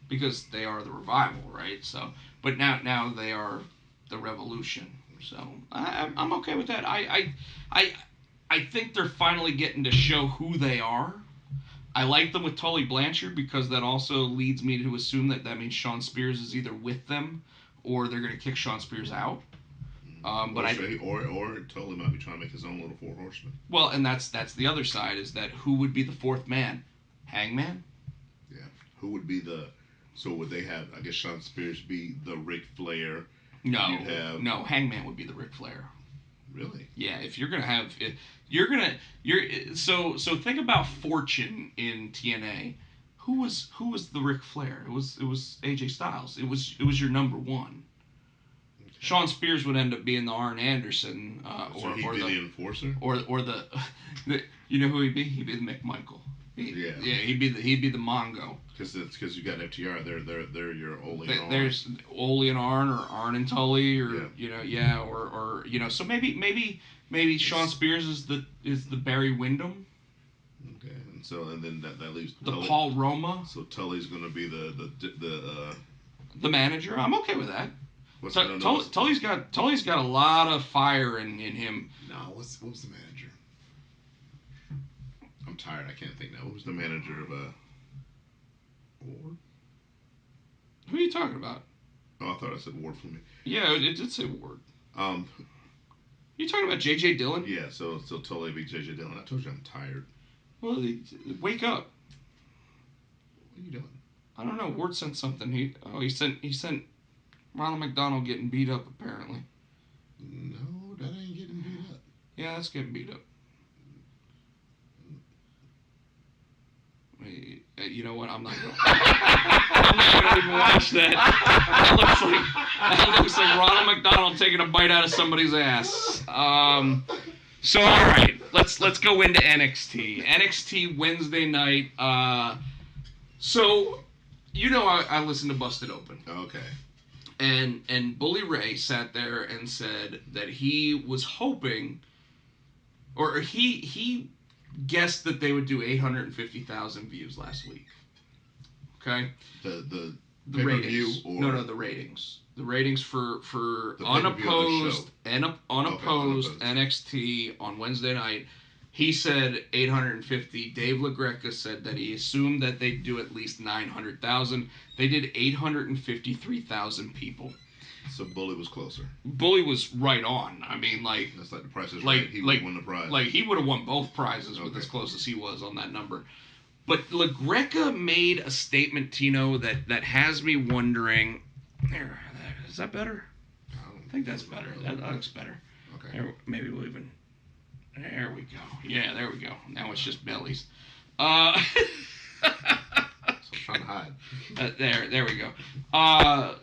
because they are the revival, right? So, but now they are the revolution. So I'm okay with that. I think they're finally getting to show who they are. I like them with Tully Blanchard because that also leads me to assume that means Shawn Spears is either with them or they're going to kick Shawn Spears out. Or Tully might be trying to make his own little four horsemen. Well, and that's the other side is that who would be the fourth man? Hangman? Yeah. Who would be so would they have, I guess Shawn Spears be the Ric Flair? No, Hangman would be the Ric Flair. Really? Yeah, if you're gonna have, so think about Fortune in TNA. Who was the Ric Flair? It was AJ Styles. It was your number one. Okay. Shawn Spears would end up being the Arn Anderson, or the enforcer, or the you know who he'd be? He'd be the McMichael. He'd be the Mongo. Because you got FTR, they're your Ole and Arn. There's Ole and Arn, or Arn and Tully, or or so maybe Shawn Spears is the Barry Windham. Okay, and then that leaves the Tully. Paul Roma. So Tully's gonna be the manager. I'm okay with that. Tully's got a lot of fire in him. No, what was the manager? I'm tired. I can't think now. What was the manager of Ward? Who are you talking about? Oh, I thought I said Ward for me. Yeah, it did say Ward. You talking about J.J. Dillon? Yeah, so Tully beat J.J. Dillon. I told you I'm tired. Well, wake up. What are you doing? I don't know. Ward sent something. He sent Ronald McDonald getting beat up apparently. No, that ain't getting beat up. Yeah, that's getting beat up. You know what? I'm not gonna even watch that. That looks like Ronald McDonald taking a bite out of somebody's ass. So all right, let's go into NXT. NXT Wednesday night. So I listened to Busted Open. Okay. And Bully Ray sat there and said that he was hoping, or he guessed that they would do 850,000 views last week. Okay? The ratings. Or... No, the ratings. The ratings for the unopposed NXT on Wednesday night. He said 850. Dave LaGreca said that he assumed that they'd do at least 900,000. They did 853,000 people. So Bully was closer. Bully was right on. I mean, that's like the Price is Right. He would have won the prize. Like he would have won both prizes with as close as he was on that number. But LaGreca made a statement, Tino, that has me wondering. There, is that better? I think that's better. That looks better. Okay. There, maybe we'll even. There we go. Yeah, there we go. Now it's just bellies. So I'm trying to hide. There we go.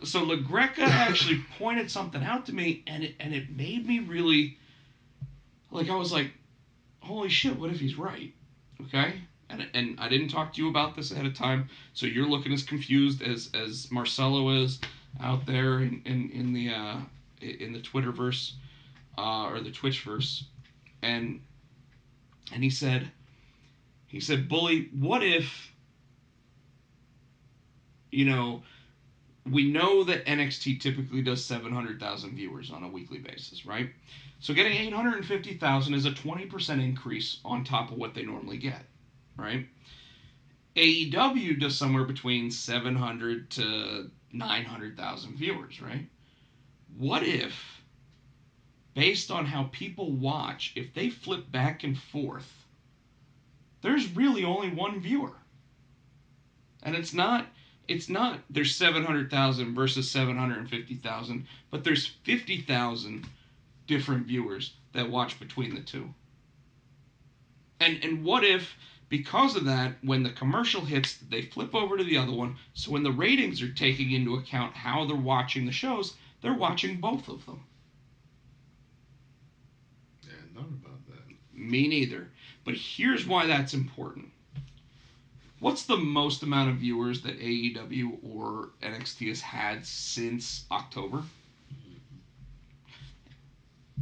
So LaGreca actually pointed something out to me, and it made me really, like, I was like, holy shit, what if he's right? Okay? And I didn't talk to you about this ahead of time, so you're looking as confused as Marcelo is out there in the Twitterverse, or the Twitchverse. And he said, Bully, what if, we know that NXT typically does 700,000 viewers on a weekly basis, right? So getting 850,000 is a 20% increase on top of what they normally get, right? AEW does somewhere between 700 to 900,000 viewers, right? What if, based on how people watch, if they flip back and forth, there's really only one viewer? And it's not there's 700,000 versus 750,000, but there's 50,000 different viewers that watch between the two. And what if, because of that, when the commercial hits, they flip over to the other one, so when the ratings are taking into account how they're watching the shows, they're watching both of them. Yeah, not about that. Me neither. But here's why that's important. What's the most amount of viewers that AEW or NXT has had since October?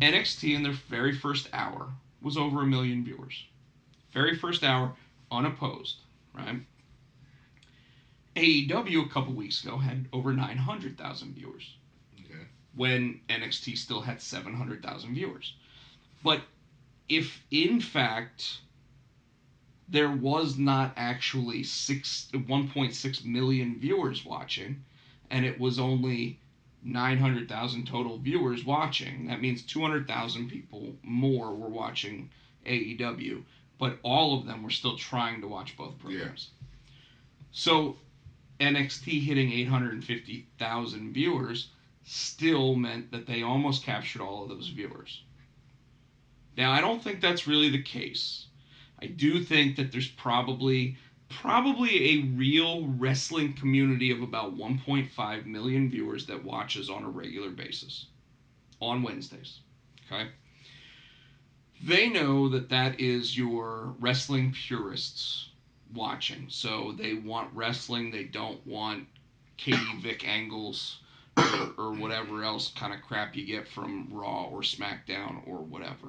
NXT in their very first hour was over 1 million viewers. Very first hour, unopposed, right? AEW a couple weeks ago had over 900,000 viewers. Okay. When NXT still had 700,000 viewers. But if, in fact, there was not actually 1.6 million viewers watching, and it was only 900,000 total viewers watching, that means 200,000 people more were watching AEW, but all of them were still trying to watch both programs. Yeah. So NXT hitting 850,000 viewers still meant that they almost captured all of those viewers. Now, I don't think that's really the case. I do think that there's probably a real wrestling community of about 1.5 million viewers that watches on a regular basis on Wednesdays. Okay? They know that is your wrestling purists watching. So they want wrestling. They don't want Katie Vick angles or whatever else kind of crap you get from Raw or SmackDown or whatever.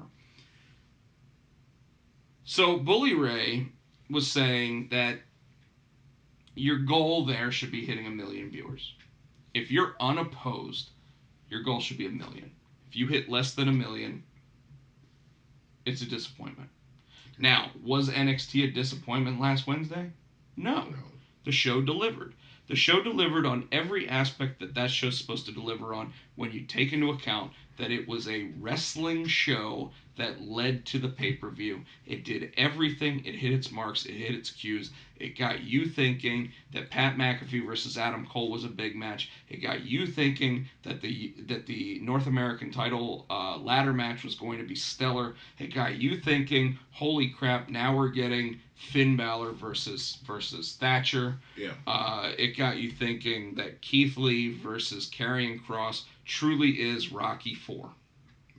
So Bully Ray was saying that your goal there should be hitting 1 million viewers. If you're unopposed, your goal should be 1 million. If you hit less than 1 million, it's a disappointment. Now, was NXT a disappointment last Wednesday? No. The show delivered. The show delivered on every aspect that show's supposed to deliver on when you take into account that it was a wrestling show that led to the pay-per-view. It did everything. It hit its marks. It hit its cues. It got you thinking that Pat McAfee versus Adam Cole was a big match. It got you thinking that the North American title ladder match was going to be stellar. It got you thinking, holy crap, now we're getting Finn Balor versus Thatcher. Yeah. It got you thinking that Keith Lee versus Karrion Kross truly is Rocky IV.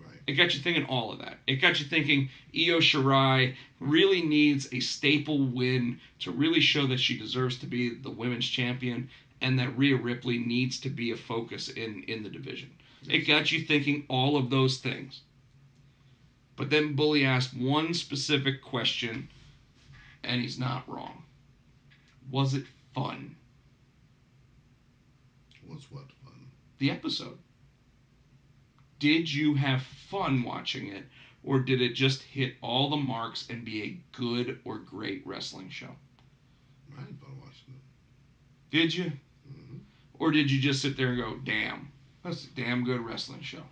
Right. It got you thinking all of that. It got you thinking Io Shirai really needs a staple win to really show that she deserves to be the women's champion, and that Rhea Ripley needs to be a focus in the division. Yes. It got you thinking all of those things. But then Bully asked one specific question, and he's not wrong. Was it fun? Was what fun? The episode. Did you have fun watching it, or did it just hit all the marks and be a good or great wrestling show? I had fun watching it. Did you? Mm-hmm. Or did you just sit there and go, damn, that's a damn good wrestling show?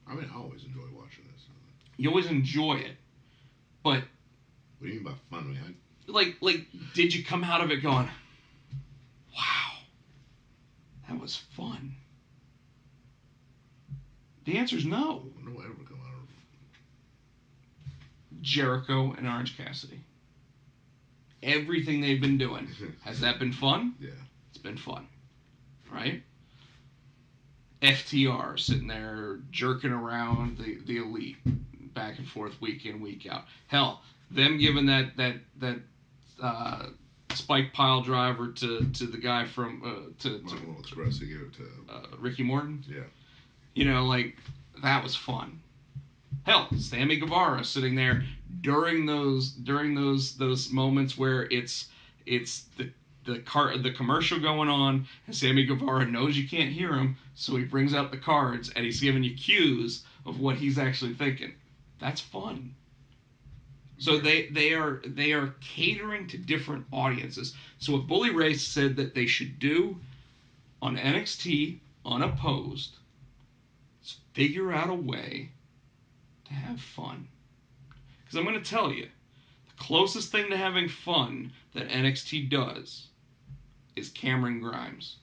I mean, I always enjoy watching this. You always enjoy it, but What do you mean by fun, man? Like, did you come out of it going, wow, that was fun? The answer is no. No ever come out of Jericho and Orange Cassidy. Everything they've been doing. Has that been fun? Yeah. It's been fun. Right? FTR sitting there jerking around the elite back and forth week in, week out. Hell, them giving that spike pile driver to the guy from to Marvel Express, he gave it to Ricky Morton. Yeah. You know, like, that was fun. Hell, Sammy Guevara sitting there during those moments where it's the commercial going on, and Sammy Guevara knows you can't hear him, so he brings out the cards and he's giving you cues of what he's actually thinking. That's fun. So they are catering to different audiences. So what Bully Ray said that they should do on NXT unopposed is figure out a way to have fun. Because I'm going to tell you, the closest thing to having fun that NXT does is Cameron Grimes.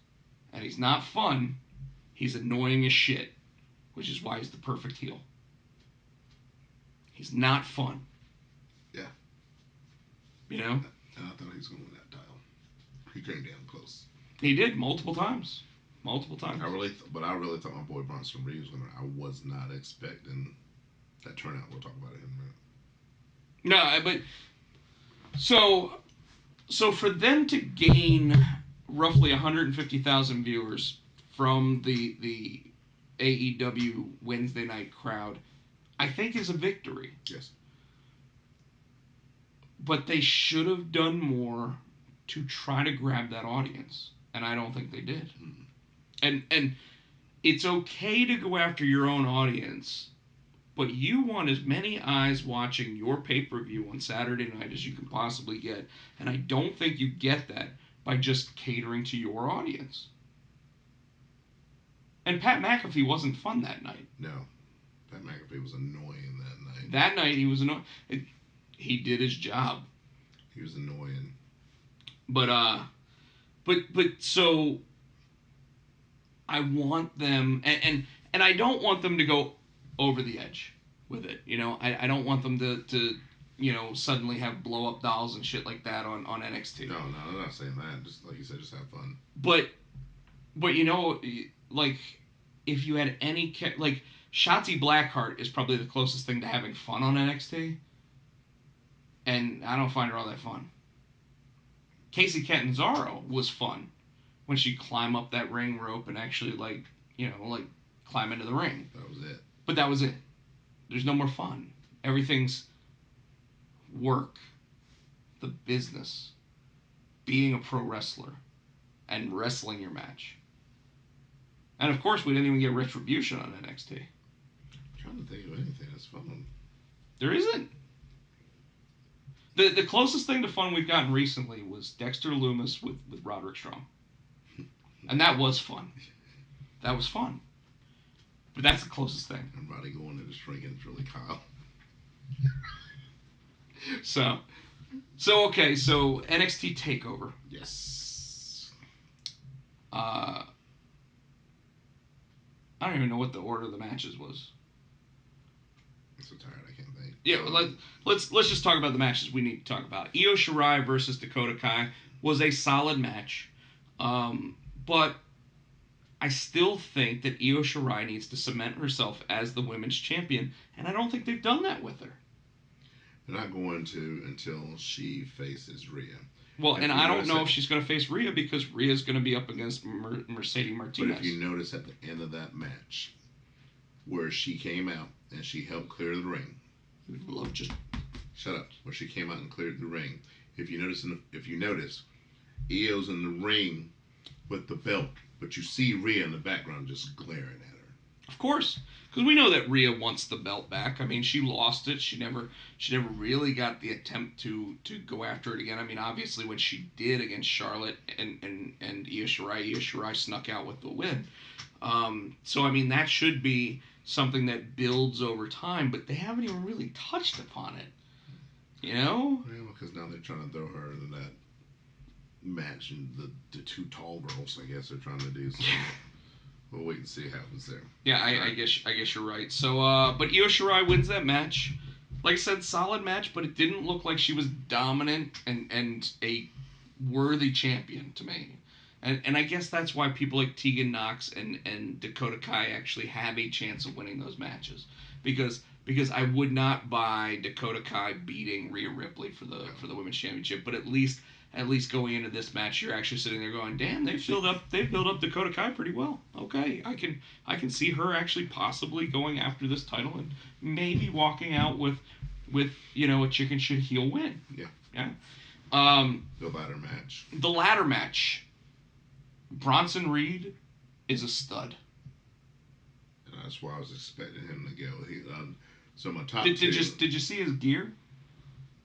And he's not fun, he's annoying as shit, which is why he's the perfect heel. He's not fun. Yeah. You know? And I thought he was going to win that title. He came damn close. He did multiple times. Multiple times. I really thought my boy Bronson Reed was going to. I was not expecting that turnout. We'll talk about it in a minute. No, but so for them to gain roughly 150,000 viewers from the AEW Wednesday night crowd, I think is a victory. Yes. But they should have done more to try to grab that audience, and I don't think they did. Mm-hmm. And it's okay to go after your own audience, but you want as many eyes watching your pay-per-view on Saturday night as you can possibly get, and I don't think you get that by just catering to your audience. And Pat McAfee wasn't fun that night. No. Pat McAfee was annoying that night. That night he was annoying. He did his job. He was annoying. But so I want them, and I don't want them to go over the edge with it. You know, I don't want them to you know, suddenly have blow up dolls and shit like that on NXT. No, I'm not saying that. Just like you said, just have fun. But you know, like, if you had any like, Shotzi Blackheart is probably the closest thing to having fun on NXT, and I don't find her all that fun. Casey Catanzaro was fun when she climbed up that ring rope and actually, like, you know, like, climb into the ring. That was it. But that was it. There's no more fun. Everything's work, the business, being a pro wrestler, and wrestling your match. And of course, we didn't even get Retribution on NXT. I'm trying to think of anything that's fun. There isn't. The closest thing to fun we've gotten recently was Dexter Lumis with Roderick Strong. And that was fun. That was fun. But that's the closest thing. And Roddy going into shrinking is really Kyle. So okay, so NXT TakeOver. Yes. I don't even know what the order of the matches was. I'm so tired, I can't think. Yeah, let's just talk about the matches we need to talk about. Io Shirai versus Dakota Kai was a solid match, but I still think that Io Shirai needs to cement herself as the women's champion, and I don't think they've done that with her. They're not going to until she faces Rhea. Well, and I don't know if she's going to face Rhea because Rhea's going to be up against Mercedes Martinez. But if you notice at the end of that match, where she came out and she helped clear the ring. Love just shut up. Where she came out and cleared the ring. If you notice, Io's in the ring with the belt, but you see Rhea in the background just glaring at her. Of course, because we know that Rhea wants the belt back. I mean, she lost it. She never really got the attempt to go after it again. I mean, obviously when she did against Charlotte and Io Shirai snuck out with the win. So I mean, that should be something that builds over time, but they haven't even really touched upon it. You know? because now they're trying to throw her into that match, and the two tall girls, I guess, they're trying to do. So we'll wait and see what happens there. Yeah, I guess you're right. So, but Io Shirai wins that match. Like I said, solid match, but it didn't look like she was dominant and a worthy champion to me. And I guess that's why people like Tegan Nox and Dakota Kai actually have a chance of winning those matches. Because I would not buy Dakota Kai beating Rhea Ripley for the women's championship, but at least going into this match, you're actually sitting there going, "Damn, they've built up Dakota Kai pretty well. Okay, I can see her actually possibly going after this title and maybe walking out with a chicken shit heel win." Yeah. Yeah. The ladder match. The ladder match. Bronson Reed is a stud. And that's why I was expecting him to go. So my top Did two. you see his gear?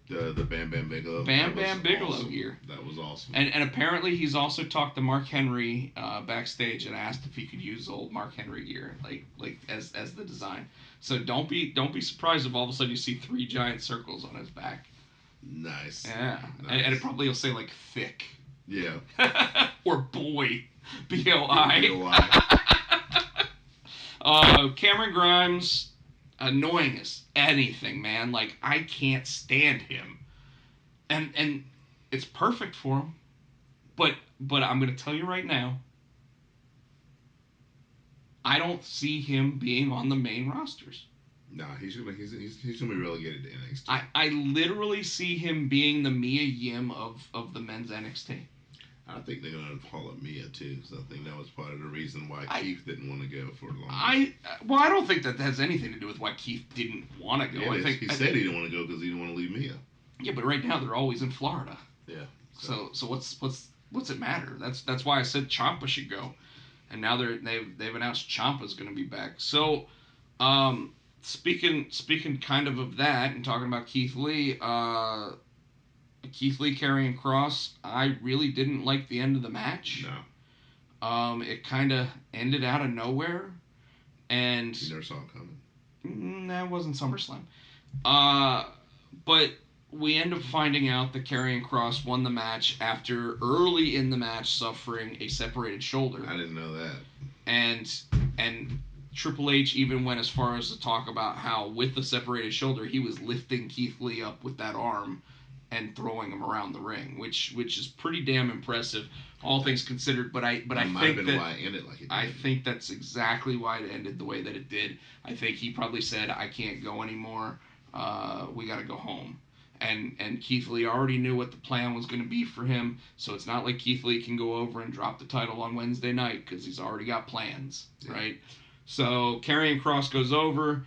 The Bam Bam Bigelow. Bam Bam Bigelow awesome. gear. That was awesome. And apparently he's also talked to Mark Henry backstage and asked if he could use old Mark Henry gear like as the design. So don't be surprised if all of a sudden you see 3 giant circles on his back. Nice. Yeah. Nice. And it probably will say like thick. Yeah. Or boy. B-O-I. B-O-I. Cameron Grimes, annoying as anything, man. Like, I can't stand him. And it's perfect for him. But I'm going to tell you right now, I don't see him being on the main rosters. Nah, he's gonna be relegated to NXT. I literally see him being the Mia Yim of the men's NXT. I think they're gonna call it Mia too, because I think that was part of the reason why Keith didn't want to go for long. I don't think that has anything to do with why Keith didn't want to go. Yeah, he said he didn't want to go because he didn't want to leave Mia. Yeah, but right now they're always in Florida. Yeah. So what's it matter? That's why I said Ciampa should go, and now they've announced Ciampa's going to be back. So, speaking kind of that and talking about Keith Lee carrying Cross, I really didn't like the end of the match. No. It kind of ended out of nowhere, and You never saw it coming. That wasn't SummerSlam. But we end up finding out that Karrion Kross won the match after early in the match suffering a separated shoulder. I didn't know that. And Triple H even went as far as to talk about how with the separated shoulder he was lifting Keith Lee up with that arm and throwing him around the ring, which is pretty damn impressive, all things considered. But I think that why it ended like it did. I think that's exactly why it ended the way that it did. I think he probably said, "I can't go anymore. We got to go home." And Keith Lee already knew what the plan was going to be for him, so it's not like Keith Lee can go over and drop the title on Wednesday night because he's already got plans, right? So Karrion Kross goes over.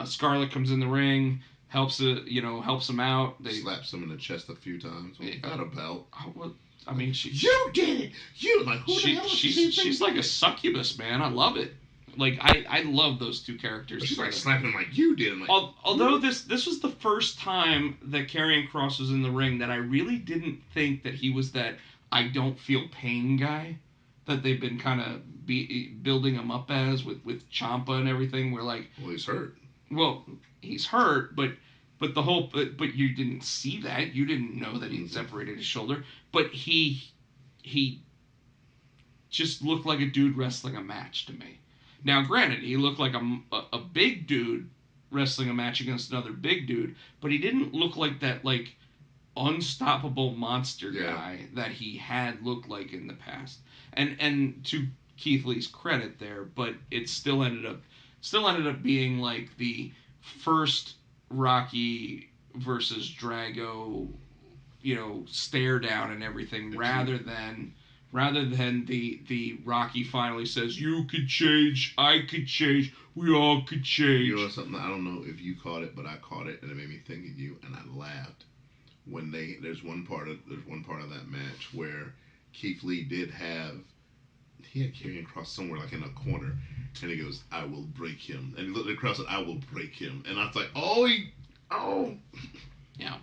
Scarlett comes in the ring, helps him out. They slaps him in the chest a few times. Without a belt. I mean, you did it. You like who the hell? She's like a succubus, man. I love it. Like I love those two characters. But she's like slapping him like you did. Like, although this was the first time that Karrion Kross was in the ring that I really didn't think that he was that I don't feel pain guy that they've been kind of building him up as with Ciampa and everything. We're like, well, he's hurt. Well, he's hurt, but you didn't see that. You didn't know that he separated his shoulder. But he just looked like a dude wrestling a match to me. Now, granted, he looked like a big dude wrestling a match against another big dude, but he didn't look like that like unstoppable monster guy that he had looked like in the past. And to Keith Lee's credit there, but it still ended up being like the first Rocky versus Drago, stare down and everything, rather than the Rocky finally says, "You could change, I could change, we all could change." You know something? I don't know if you caught it, but I caught it, and it made me think of you, and I laughed when there's one part of that match where Keith Lee had Karrion Kross somewhere like in a corner, and he goes, "I will break him," and he looked across and "I will break him," and I was like, oh, yeah.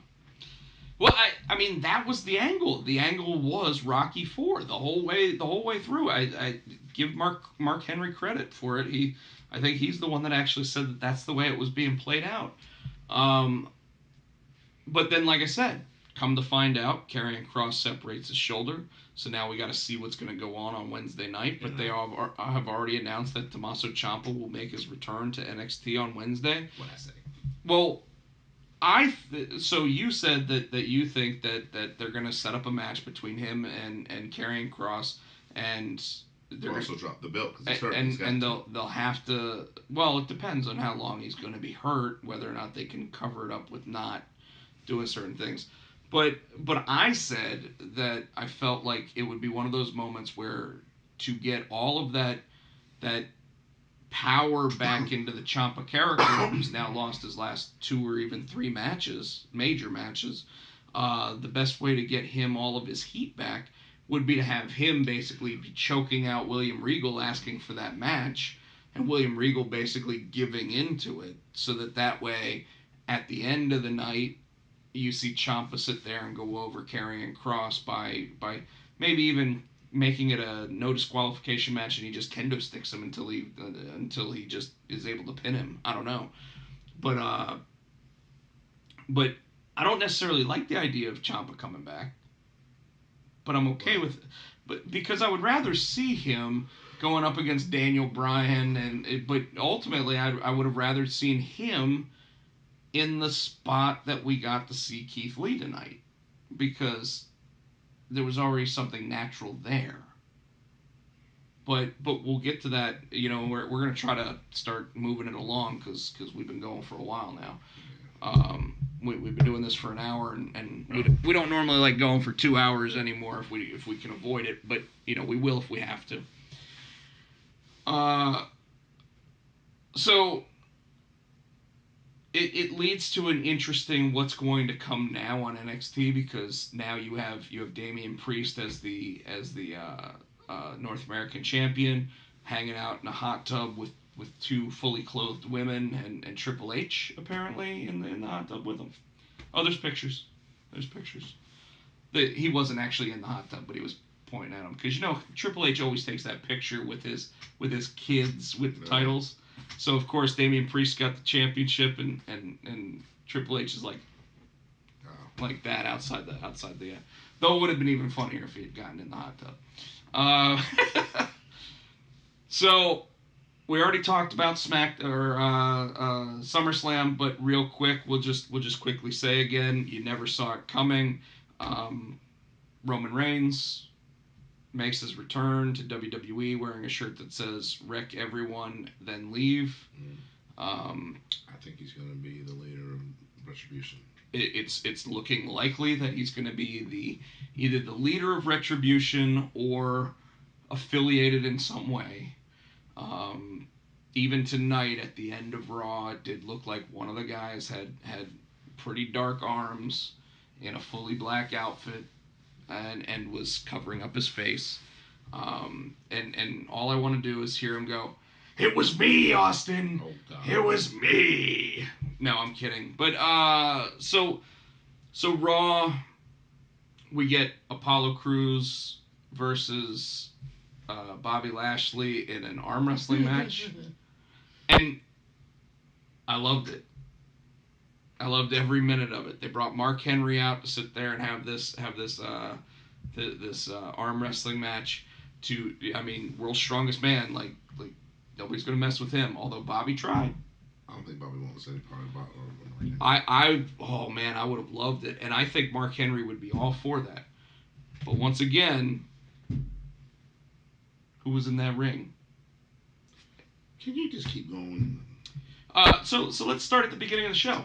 Well, I mean that was the angle. The angle was Rocky IV the whole way through. I give Mark Henry credit for it. I think he's the one that actually said that that's the way it was being played out. But then, like I said, come to find out, Karrion Kross separates his shoulder. So now we got to see what's going to go on Wednesday night. But they have already announced that Tommaso Ciampa will make his return to NXT on Wednesday. What I say? Well, so you said that you think that they're going to set up a match between him and Karrion Kross, and they'll also drop the belt because he's hurt. And they'll have to. Well, it depends on how long he's going to be hurt, whether or not they can cover it up with not doing certain things. But I said that I felt like it would be one of those moments where to get all of that power back into the Ciampa character, who's now lost his last 2 or even 3 major matches, the best way to get him all of his heat back would be to have him basically be choking out William Regal asking for that match, and William Regal basically giving into it, so that way, at the end of the night, you see Ciampa sit there and go over Karrion Kross by maybe even making it a no disqualification match, and he just kendo sticks him until he just is able to pin him. I don't know, but I don't necessarily like the idea of Ciampa coming back, but I'm okay with it. But because I would rather see him going up against Daniel Bryan, but ultimately I would have rather seen him in the spot that we got to see Keith Lee tonight, because there was already something natural there. But we'll get to that. You know, we're going to try to start moving it along because we've been going for a while now. We've been doing this for an hour, and we don't normally like going for 2 hours anymore if we can avoid it. But you know, we will if we have to. So it leads to an interesting what's going to come now on NXT, because now you have Damian Priest as the North American champion, hanging out in a hot tub with 2 fully clothed women, and Triple H apparently in the hot tub with them. Oh, there's pictures. He wasn't actually in the hot tub, but he was pointing at him, because you know Triple H always takes that picture with his kids with the titles. So of course Damian Priest got the championship, and Triple H is like that outside the. Though it would have been even funnier if he had gotten in the hot tub. So we already talked about SummerSlam, but real quick, we'll just quickly say again, you never saw it coming. Roman Reigns makes his return to WWE wearing a shirt that says "Wreck everyone, then leave." I think he's going to be the leader of Retribution. It's looking likely that he's going to be either the leader of Retribution or affiliated in some way. Even tonight at the end of Raw, it did look like one of the guys had pretty dark arms in a fully black outfit, and was covering up his face. And all I want to do is hear him go, "It was me, Austin. Oh, God. It was me." No, I'm kidding. But so Raw, we get Apollo Crews versus Bobby Lashley in an arm wrestling match, and I loved it. I loved every minute of it. They brought Mark Henry out to sit there and have this arm wrestling match. World's strongest man. Like nobody's gonna mess with him. Although Bobby tried. I don't think Bobby wants any part about it. I would have loved it, and I think Mark Henry would be all for that. But once again, who was in that ring? Can you just keep going? So let's start at the beginning of the show.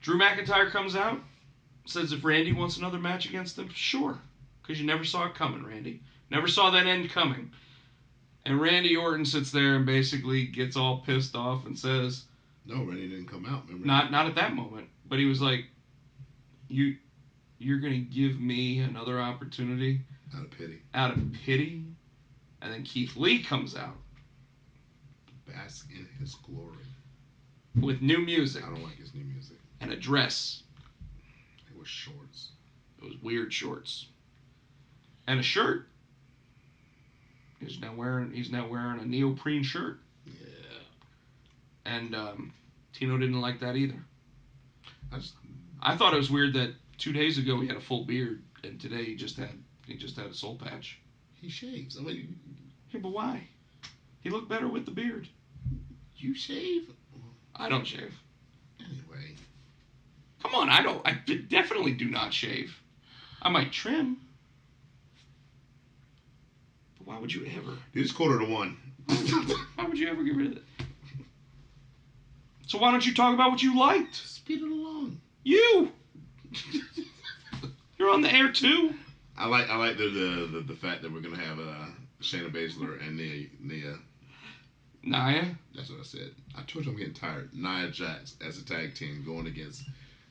Drew McIntyre comes out, says if Randy wants another match against him, sure, because you never saw it coming, Randy. Never saw that end coming. And Randy Orton sits there and basically gets all pissed off and says, "No, Randy didn't come out. Remember? Not at that moment, but he was like, you're gonna give me another opportunity Out of pity. Out of pity." And then Keith Lee comes out, bask in his glory, with new music. I don't like his new music. And a dress. It was shorts. It was weird shorts. And a shirt. He's now wearing a neoprene shirt. Yeah. And Tino didn't like that either. I thought it was weird that 2 days ago he had a full beard, and today he just had a soul patch. He shaves. I mean, Yeah, but why? He looked better with the beard. you shave? I don't shave. Anyway. Come on, I don't. I definitely do not shave. I might trim. But why would you ever? Dude, it's 1:45. Why would you ever get rid of it? So why don't you talk about what you liked? Speed it along. You. You're on the air too. I like the fact that we're gonna have Shayna Baszler and Nia. Nia. That's what I said. I told you I'm getting tired. Nia Jax as a tag team going against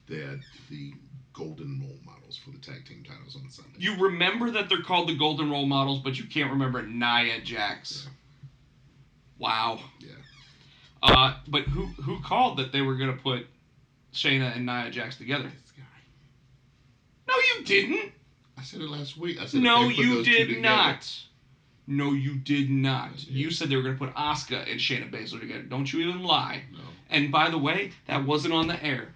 the golden role models for the tag team titles on Sunday. You remember that they're called the Golden Role Models, but you can't remember Nia Jax. Yeah. Wow. Yeah. But who called that they were gonna put Shayna and Nia Jax together? This guy. No, you didn't. I said it last week. I said No, if they put you those two did together- not. No, you did not. did. You said they were going to put Asuka and Shayna Baszler together. Don't you even lie. No. And by the way, that wasn't on the air.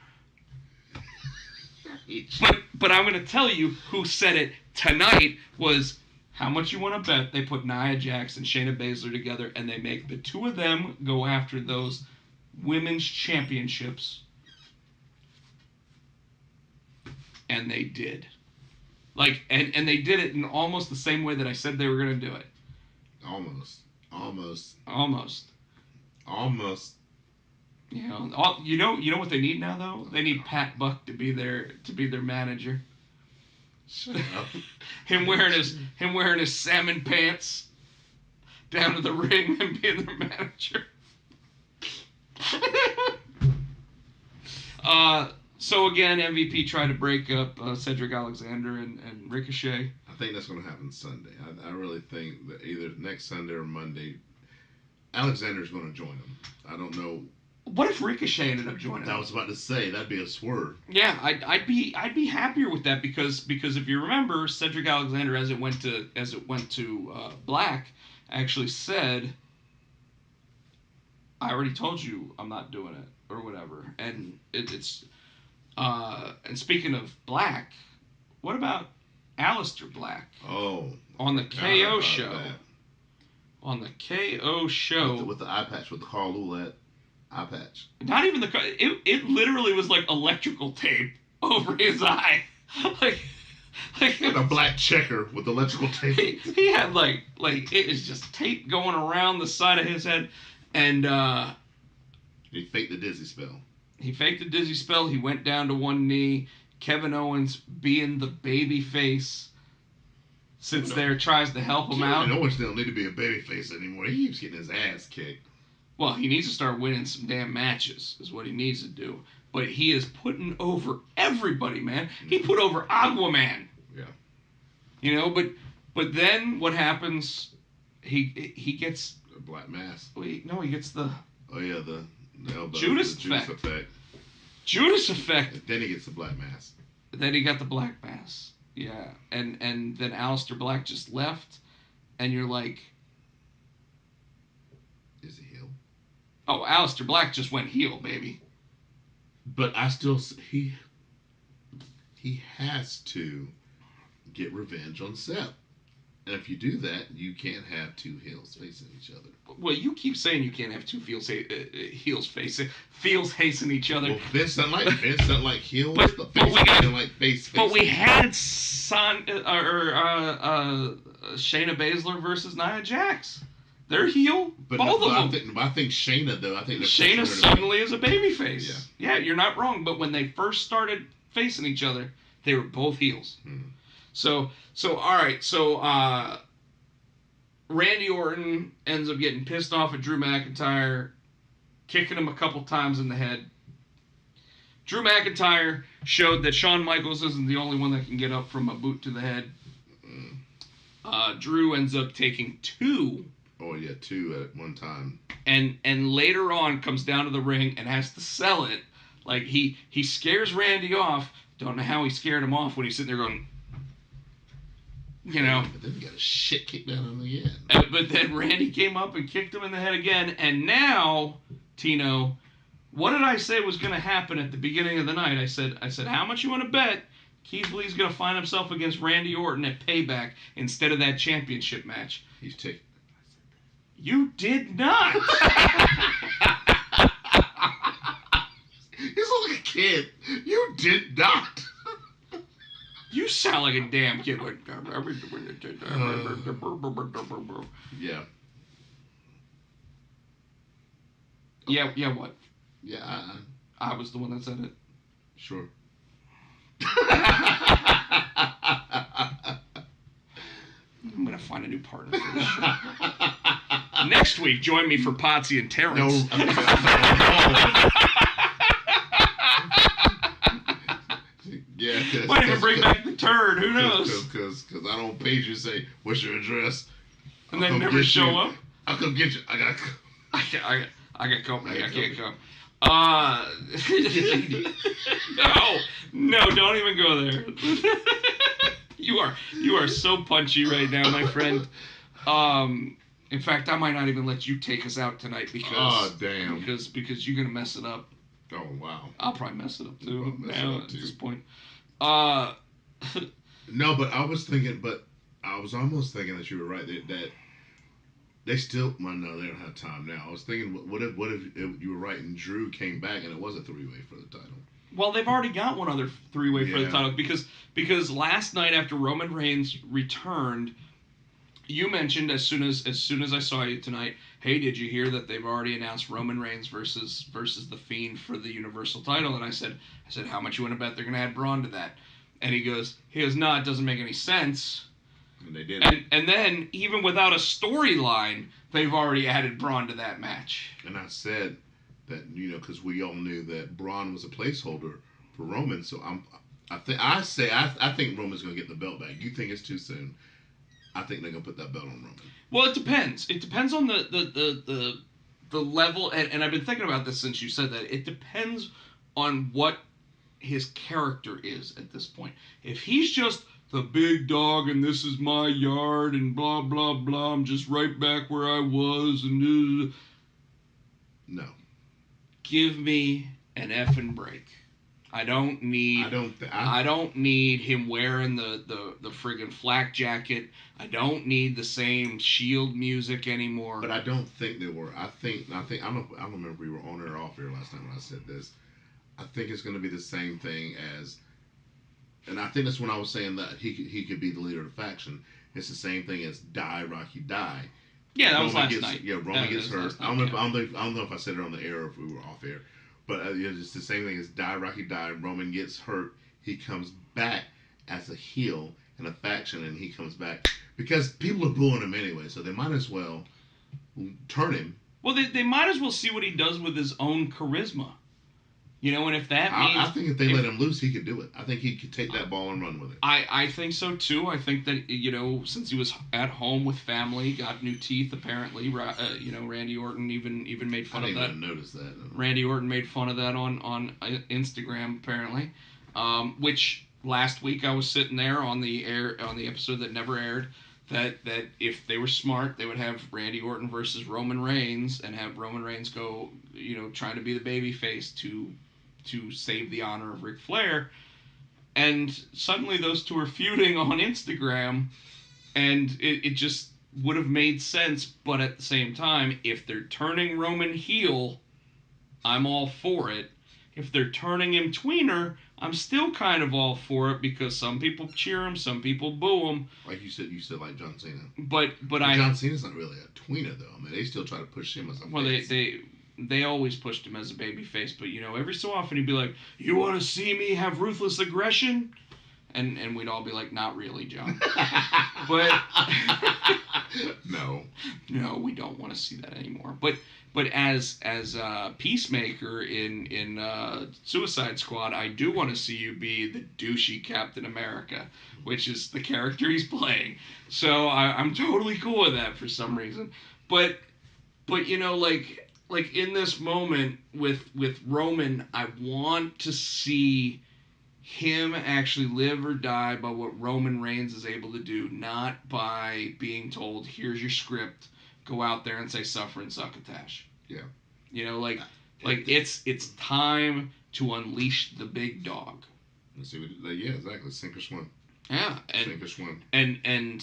Each. But I'm going to tell you who said it tonight was how much you want to bet they put Nia Jax and Shayna Baszler together and they make the two of them go after those women's championships. And they did. And they did it in almost the same way that I said they were going to do it. Almost. You know what they need now though? They need Pat Buck to be their manager. Shut up. him wearing his salmon pants down to the ring and being their manager. So again, MVP tried to break up Cedric Alexander and Ricochet. I think that's going to happen Sunday. I really think that either next Sunday or Monday, Alexander's going to join them. I don't know. What if Ricochet ended up joining them? I was about to say that'd be a swerve. Yeah, I'd be happier with that because if you remember, Cedric Alexander as it went to Black actually said, "I already told you I'm not doing it" or whatever, and it's and speaking of Black, what about Aleister Black? Oh, on the I forgot KO about show. that. On the KO show, with the eye patch, with the Carl Ouellet eye patch. not even it literally was like electrical tape over his eye, like And a black checker with electrical tape. he had like it is just tape going around the side of his head, and He faked the dizzy spell. he faked a dizzy spell. He went down to one knee. Kevin Owens, being the baby face, sits there, tries to help him out. Kevin Owens don't need to be a babyface anymore. He keeps getting his ass kicked. Well, he needs to start winning some damn matches, is what he needs to do. But he is putting over everybody, man. He put over Aquaman. Yeah. You know, but then what happens? He gets A black mask. he gets the Oh yeah, the elbow. Judas the Judas effect. effect. Judas effect. And then he gets the black mask. Then he got the black mass. Yeah. And then Aleister Black just left. And you're like, Is he heel? oh, Aleister Black just went heel, baby. But I still he has to get revenge on Seth. And if you do that, you can't have two heels facing each other. Well, you keep saying you can't have two heels facing each other. Well, Vince doesn't like heels, But but we face got- doesn't like face. But we had Shayna Baszler versus Nia Jax. They're heel, both of them. I think Shayna though. I think they're Shayna pushing her to- suddenly is a babyface. Yeah, you're not wrong. But when they first started facing each other, they were both heels. Hmm. So all right. So Randy Orton ends up getting pissed off at Drew McIntyre, kicking him a couple times in the head. Drew McIntyre showed that Shawn Michaels isn't the only one that can get up from a boot to the head. Drew ends up taking two. Oh yeah, two at one time. And later on comes down to the ring and has to sell it. Like he scares Randy off. Don't know how he scared him off when he's sitting there going, you know. But then he got a shit kicked out on the end. But then Randy came up and kicked him in the head again. And now, Tino, what did I say was going to happen at the beginning of the night? I said, how much you want to bet Keith Lee's going to find himself against Randy Orton at Payback instead of that championship match. He's taking. You did not. He's like a kid. You did not. You sound like a damn kid. Yeah. Yeah, what? Yeah. I was the one that said it. Sure. I'm going to find a new partner for this show. Next week, join me for Potsy and Terrence. No. Yeah. Might even bring back the turd. Who knows? Because I don't page you say, what's your address? And then never show up. I'll come get you. I got company. I can't come. No, don't even go there. You are so punchy right now, my friend. In fact, I might not even let you take us out tonight because damn. Because you're gonna mess it up. Oh wow. I'll probably mess it up too. At this point. No, but I was almost thinking that you were right that they still. Well, no, they don't have time now. I was thinking, what if you were right and Drew came back and it was a 3-way for the title? Well, they've already got one other 3-way for the Yeah. title because last night after Roman Reigns returned, you mentioned as soon as I saw you tonight, hey, did you hear that they've already announced Roman Reigns versus the Fiend for the Universal title? And I said, how much you want to bet they're going to add Braun to that? And he goes, no, it doesn't make any sense. And they did. And then even without a storyline, they've already added Braun to that match. And I said that because we all knew that Braun was a placeholder for Roman, so I think Roman's going to get the belt back. You think it's too soon? I think they're going to put that belt on Roman. Well, it depends. It depends on the level, and I've been thinking about this since you said that. It depends on what his character is at this point. If he's just the big dog and this is my yard and blah, blah, blah, I'm just right back where I was and... No. Give me an effing break. I don't need him wearing the friggin' flak jacket. I don't need the same Shield music anymore. But I don't think they were. I don't remember if we were on or off here last time when I said this. I think it's going to be the same thing as, and I think that's when I was saying that he could be the leader of the faction. It's the same thing as Die Rocky Die. Yeah, that was last night. Yeah, Roman gets hurt. I don't know if I said it on the air or if we were off air. But it's the same thing as Die Rocky Die. Roman gets hurt. He comes back as a heel in a faction, and he comes back because people are booing him anyway. So they might as well turn him. Well, they might as well see what he does with his own charisma. And if that means... I think if they let him loose, he could do it. I think he could take that ball and run with it. I think so, too. I think that, since he was at home with family, got new teeth, apparently, Randy Orton even made fun of that. I didn't even notice that. Randy Orton made fun of that on Instagram, apparently. Which, last week, I was sitting there on the episode that never aired, that if they were smart, they would have Randy Orton versus Roman Reigns and have Roman Reigns go, trying to be the babyface to save the honor of Ric Flair. And suddenly those two are feuding on Instagram, and it just would have made sense. But at the same time, if they're turning Roman heel, I'm all for it. If they're turning him tweener, I'm still kind of all for it because some people cheer him, some people boo him. Like you said like John Cena. But John Cena's not really a tweener though. I mean, they still try to push him as a face. They always pushed him as a baby face, but every so often he'd be like, "You want to see me have ruthless aggression?" And we'd all be like, "Not really, John." But no, we don't want to see that anymore. But as Peacemaker in Suicide Squad, I do want to see you be the douchey Captain America, which is the character he's playing. So I'm totally cool with that for some reason. But like in this moment with Roman, I want to see him actually live or die by what Roman Reigns is able to do, not by being told, here's your script, go out there and say suffer and succotash. Yeah. It's time to unleash the big dog. Let's see what. Yeah, exactly. Sink or swim. Yeah, Sink or swim. And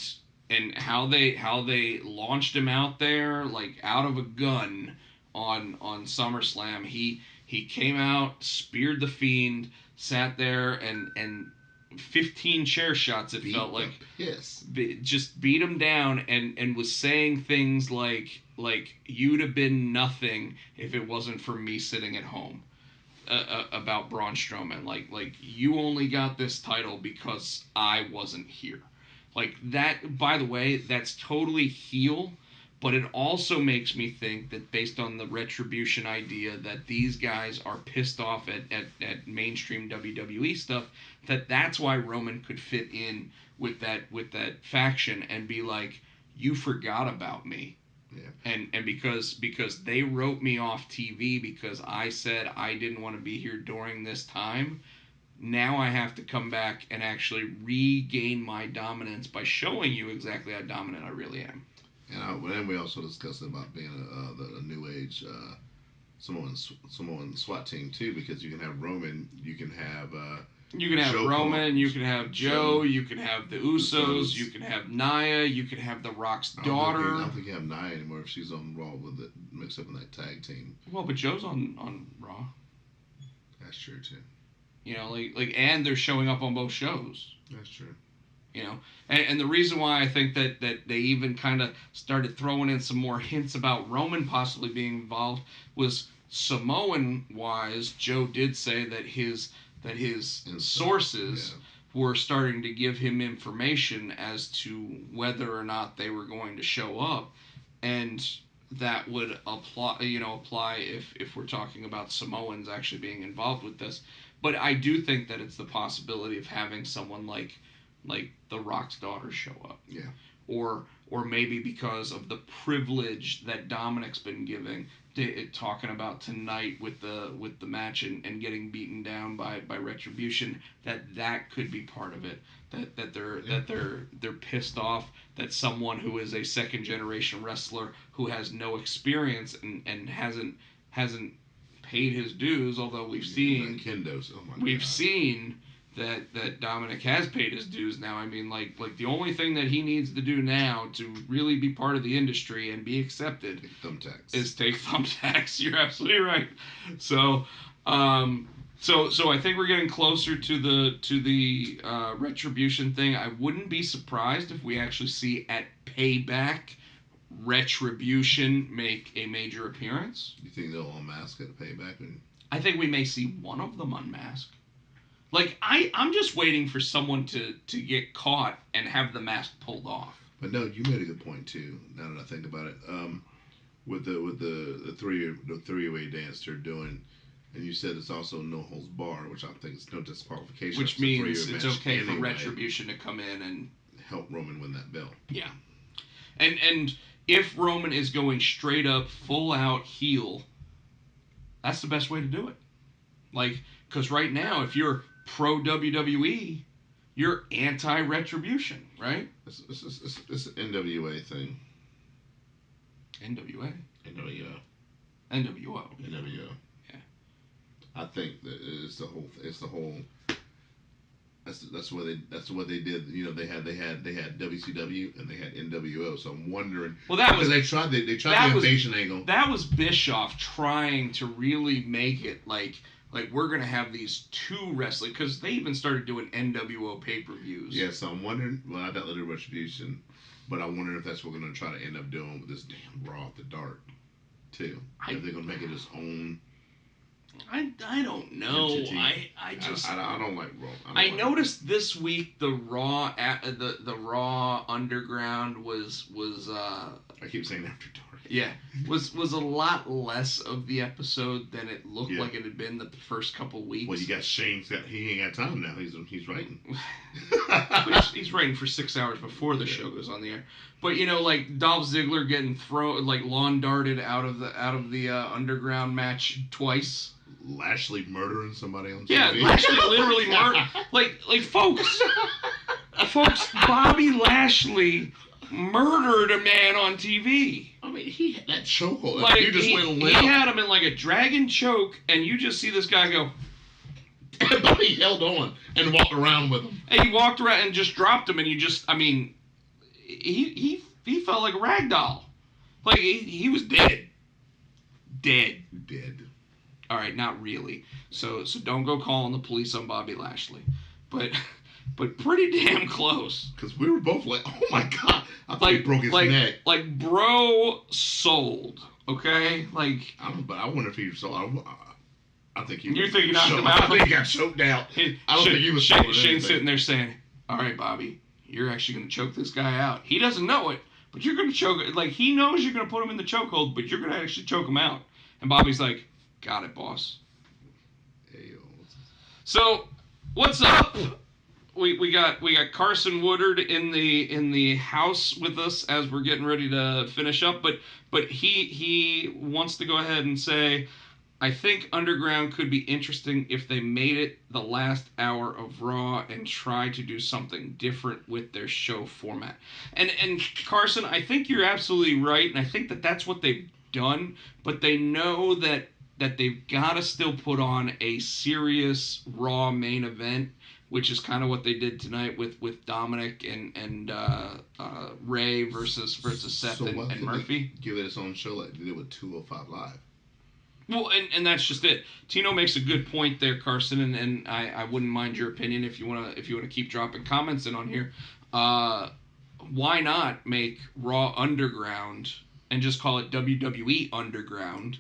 how they launched him out there like out of a gun on SummerSlam. He came out, speared the Fiend, sat there and 15 chair shots. It felt like yes, just beat him down and was saying things like you'd have been nothing if it wasn't for me sitting at home. About Braun Strowman, like you only got this title because I wasn't here, like that. By the way, that's totally heel, but it also makes me think that based on the retribution idea that these guys are pissed off at mainstream WWE stuff, that's why Roman could fit in with that faction and be like, you forgot about me. Yeah. And because they wrote me off TV because I said I didn't want to be here during this time, now I have to come back and actually regain my dominance by showing you exactly how dominant I really am. And then we also discussed about being a new age Samoan SWAT team too, because you can have Roman, you can have you can have Joe Roman, you can have Joe, you can have the Usos, you can have Nia, you can have The Rock's daughter. I don't think you have Nia anymore if she's on Raw with it mixed up in that tag team. Well, but Joe's on Raw. That's true too. You know, and they're showing up on both shows. That's true. You know, and the reason why I think that they even kind of started throwing in some more hints about Roman possibly being involved was Samoan wise. Joe did say that his sources were starting to give him information as to whether or not they were going to show up, and that would apply if we're talking about Samoans actually being involved with this. But I do think that it's the possibility of having someone like The Rock's daughter show up. Yeah. Or maybe because of the privilege that Dominic's been giving, talking about tonight with the match and getting beaten down by Retribution, that could be part of it. That they're pissed off that someone who is a second generation wrestler who has no experience and hasn't paid his dues, although we've seen seen that Dominic has paid his dues now. I mean, like the only thing that he needs to do now to really be part of the industry and be accepted is take thumbtacks. You're absolutely right. So I think we're getting closer to the Retribution thing. I wouldn't be surprised if we actually see at Payback Retribution make a major appearance. You think they'll unmask at Payback? I think we may see one of them unmasked. Like, I'm just waiting for someone to get caught and have the mask pulled off. But no, you made a good point too. Now that I think about it, with the three-way dance they're doing, and you said it's also no holds bar, which I think is no disqualification. Which means it's okay for Retribution to come in and help Roman win that belt. Yeah, and if Roman is going straight up, full out heel, that's the best way to do it. Like, because right now, if you're pro WWE, you're anti-Retribution, right? It's an NWA thing. NWA? NWO. NWO. NWO. Yeah. I think that it's the whole. That's what they did. You know, they had WCW and they had NWO. So I'm wondering. Well, that was they tried the invasion angle. That was Bischoff trying to really make it like we're gonna have these two wrestling, because they even started doing NWO pay-per-views. Yeah, so I'm wondering. Well, I got little Retribution, but I wonder if that's what we're gonna try to end up doing with this damn Raw After Dark, too. If they're gonna make it its own. I don't know. Entity. I just I don't like Raw. I noticed this week the Raw Underground was I keep saying After Dark. Yeah, was a lot less of the episode than it looked like it had been the first couple weeks. Well, you got Shane's he ain't got time now. He's writing. He's writing for 6 hours before the show goes on the air. But you know, like Dolph Ziggler getting lawn darted out of the Underground match twice. Lashley murdering somebody on TV. Yeah, Lashley literally murdered. Like folks, Bobby Lashley murdered a man on TV. I mean, he had that chokehold. He had him in like a dragon choke, and you just see this guy go And Bobby held on and walked around with him. And he walked around and just dropped him, and he felt like a rag doll. Like, he was dead. Dead. Dead. All right, not really. So don't go calling the police on Bobby Lashley. But pretty damn close. Because we were both like, oh my God. I thought he broke his neck. Like, bro sold. Okay? Like... But I wonder if he sold. I think he... You think he knocked him out? I think he got choked out. I don't think he was sold. Shane's sitting there saying, all right, Bobby, you're actually going to choke this guy out. He doesn't know it, but you're going to choke it. Like, he knows you're going to put him in the chokehold, but you're going to actually choke him out. And Bobby's like, got it, boss. Hey, so, what's up? We got Carson Woodard in the house with us as we're getting ready to finish up, but he wants to go ahead and say, I think Underground could be interesting if they made it the last hour of Raw and tried to do something different with their show format. And Carson, I think you're absolutely right, and I think that's what they've done, but they know that they've got to still put on a serious Raw main event, which is kind of what they did tonight with Dominic and Ray versus Seth and Murphy. Give it its own show like they did with 205 Live. Well, and that's just it. Tino makes a good point there, Carson, and I wouldn't mind your opinion if you wanna keep dropping comments in on here. Why not make Raw Underground and just call it WWE Underground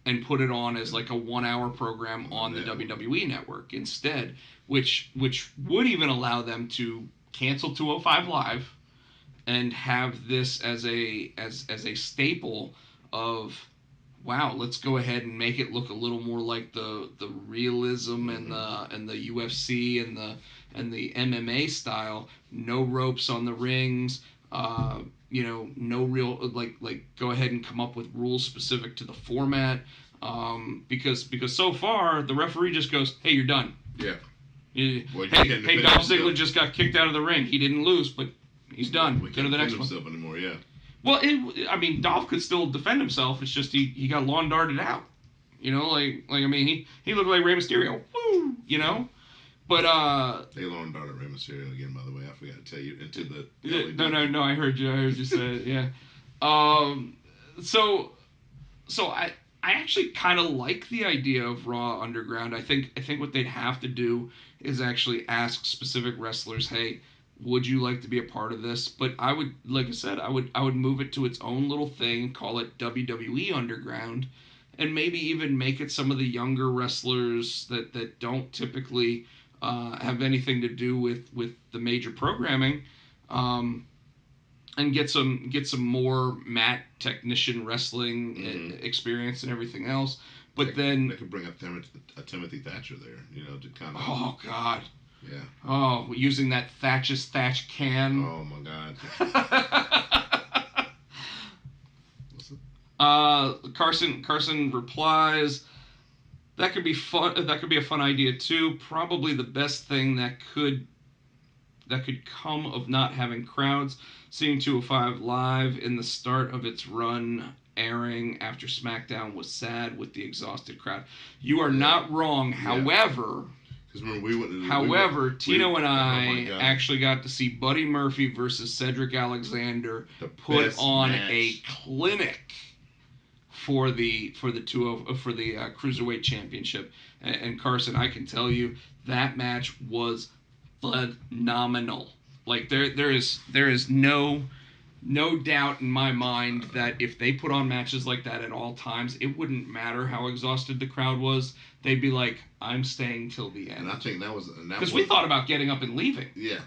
and put it on as like a 1 hour program on the WWE network instead, which would even allow them to cancel 205 Live and have this as a staple of, wow, let's go ahead and make it look a little more like the realism and the UFC and the MMA style. No ropes on the rings. No real like go ahead and come up with rules specific to the format. Because so far the referee just goes, hey, you're done. Yeah. Hey, Dolph Ziggler just got kicked out of the ring. He didn't lose, but he's done. We Go can't to the next defend one. himself anymore. Yeah. Well, Dolph could still defend himself. It's just he got lawn darted out. He looked like Rey Mysterio. Woo! But they lawn darted Rey Mysterio again. By the way, I forgot to tell you into the. No. I heard you say it. Yeah. So I actually kind of like the idea of Raw Underground. I think what they'd have to do is actually ask specific wrestlers, hey, would you like to be a part of this? But I would, like I said, I would move it to its own little thing, call it WWE Underground, and maybe even make it some of the younger wrestlers that don't typically have anything to do with the major programming, and get some more mat technician wrestling experience and everything else. But then they could bring up Timothy Thatcher there, to kind of. Oh God. Yeah. Oh, using that Thatch can. Oh my God. Carson replies, that could be fun. That could be a fun idea too. Probably the best thing that could come of not having crowds. Seeing 205 Live in the start of its run airing after SmackDown was sad with the exhausted crowd. You are not wrong. Yeah. However, Tino and I actually got to see Buddy Murphy versus Cedric Alexander put on a clinic for the Cruiserweight Championship. And Carson, I can tell you that match was phenomenal. Like there is no doubt in my mind that if they put on matches like that at all times, it wouldn't matter how exhausted the crowd was. They'd be like, I'm staying till the end. And I think that was because we thought about getting up and leaving. Yeah.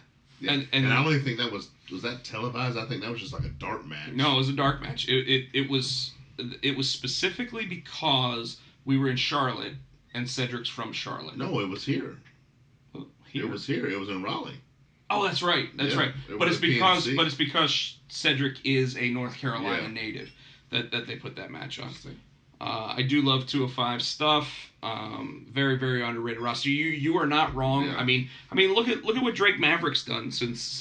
And I don't even think that was that televised. I think that was just like a dark match. No, it was a dark match. It was specifically because we were in Charlotte and Cedric's from Charlotte. No, it was here. It was here. It was in Raleigh. Oh, that's right. That's right. But it's because Cedric is a North Carolina native that they put that match on. I do love 205 stuff. Very, very underrated roster. You are not wrong. Yeah. I mean, look at what Drake Maverick's done since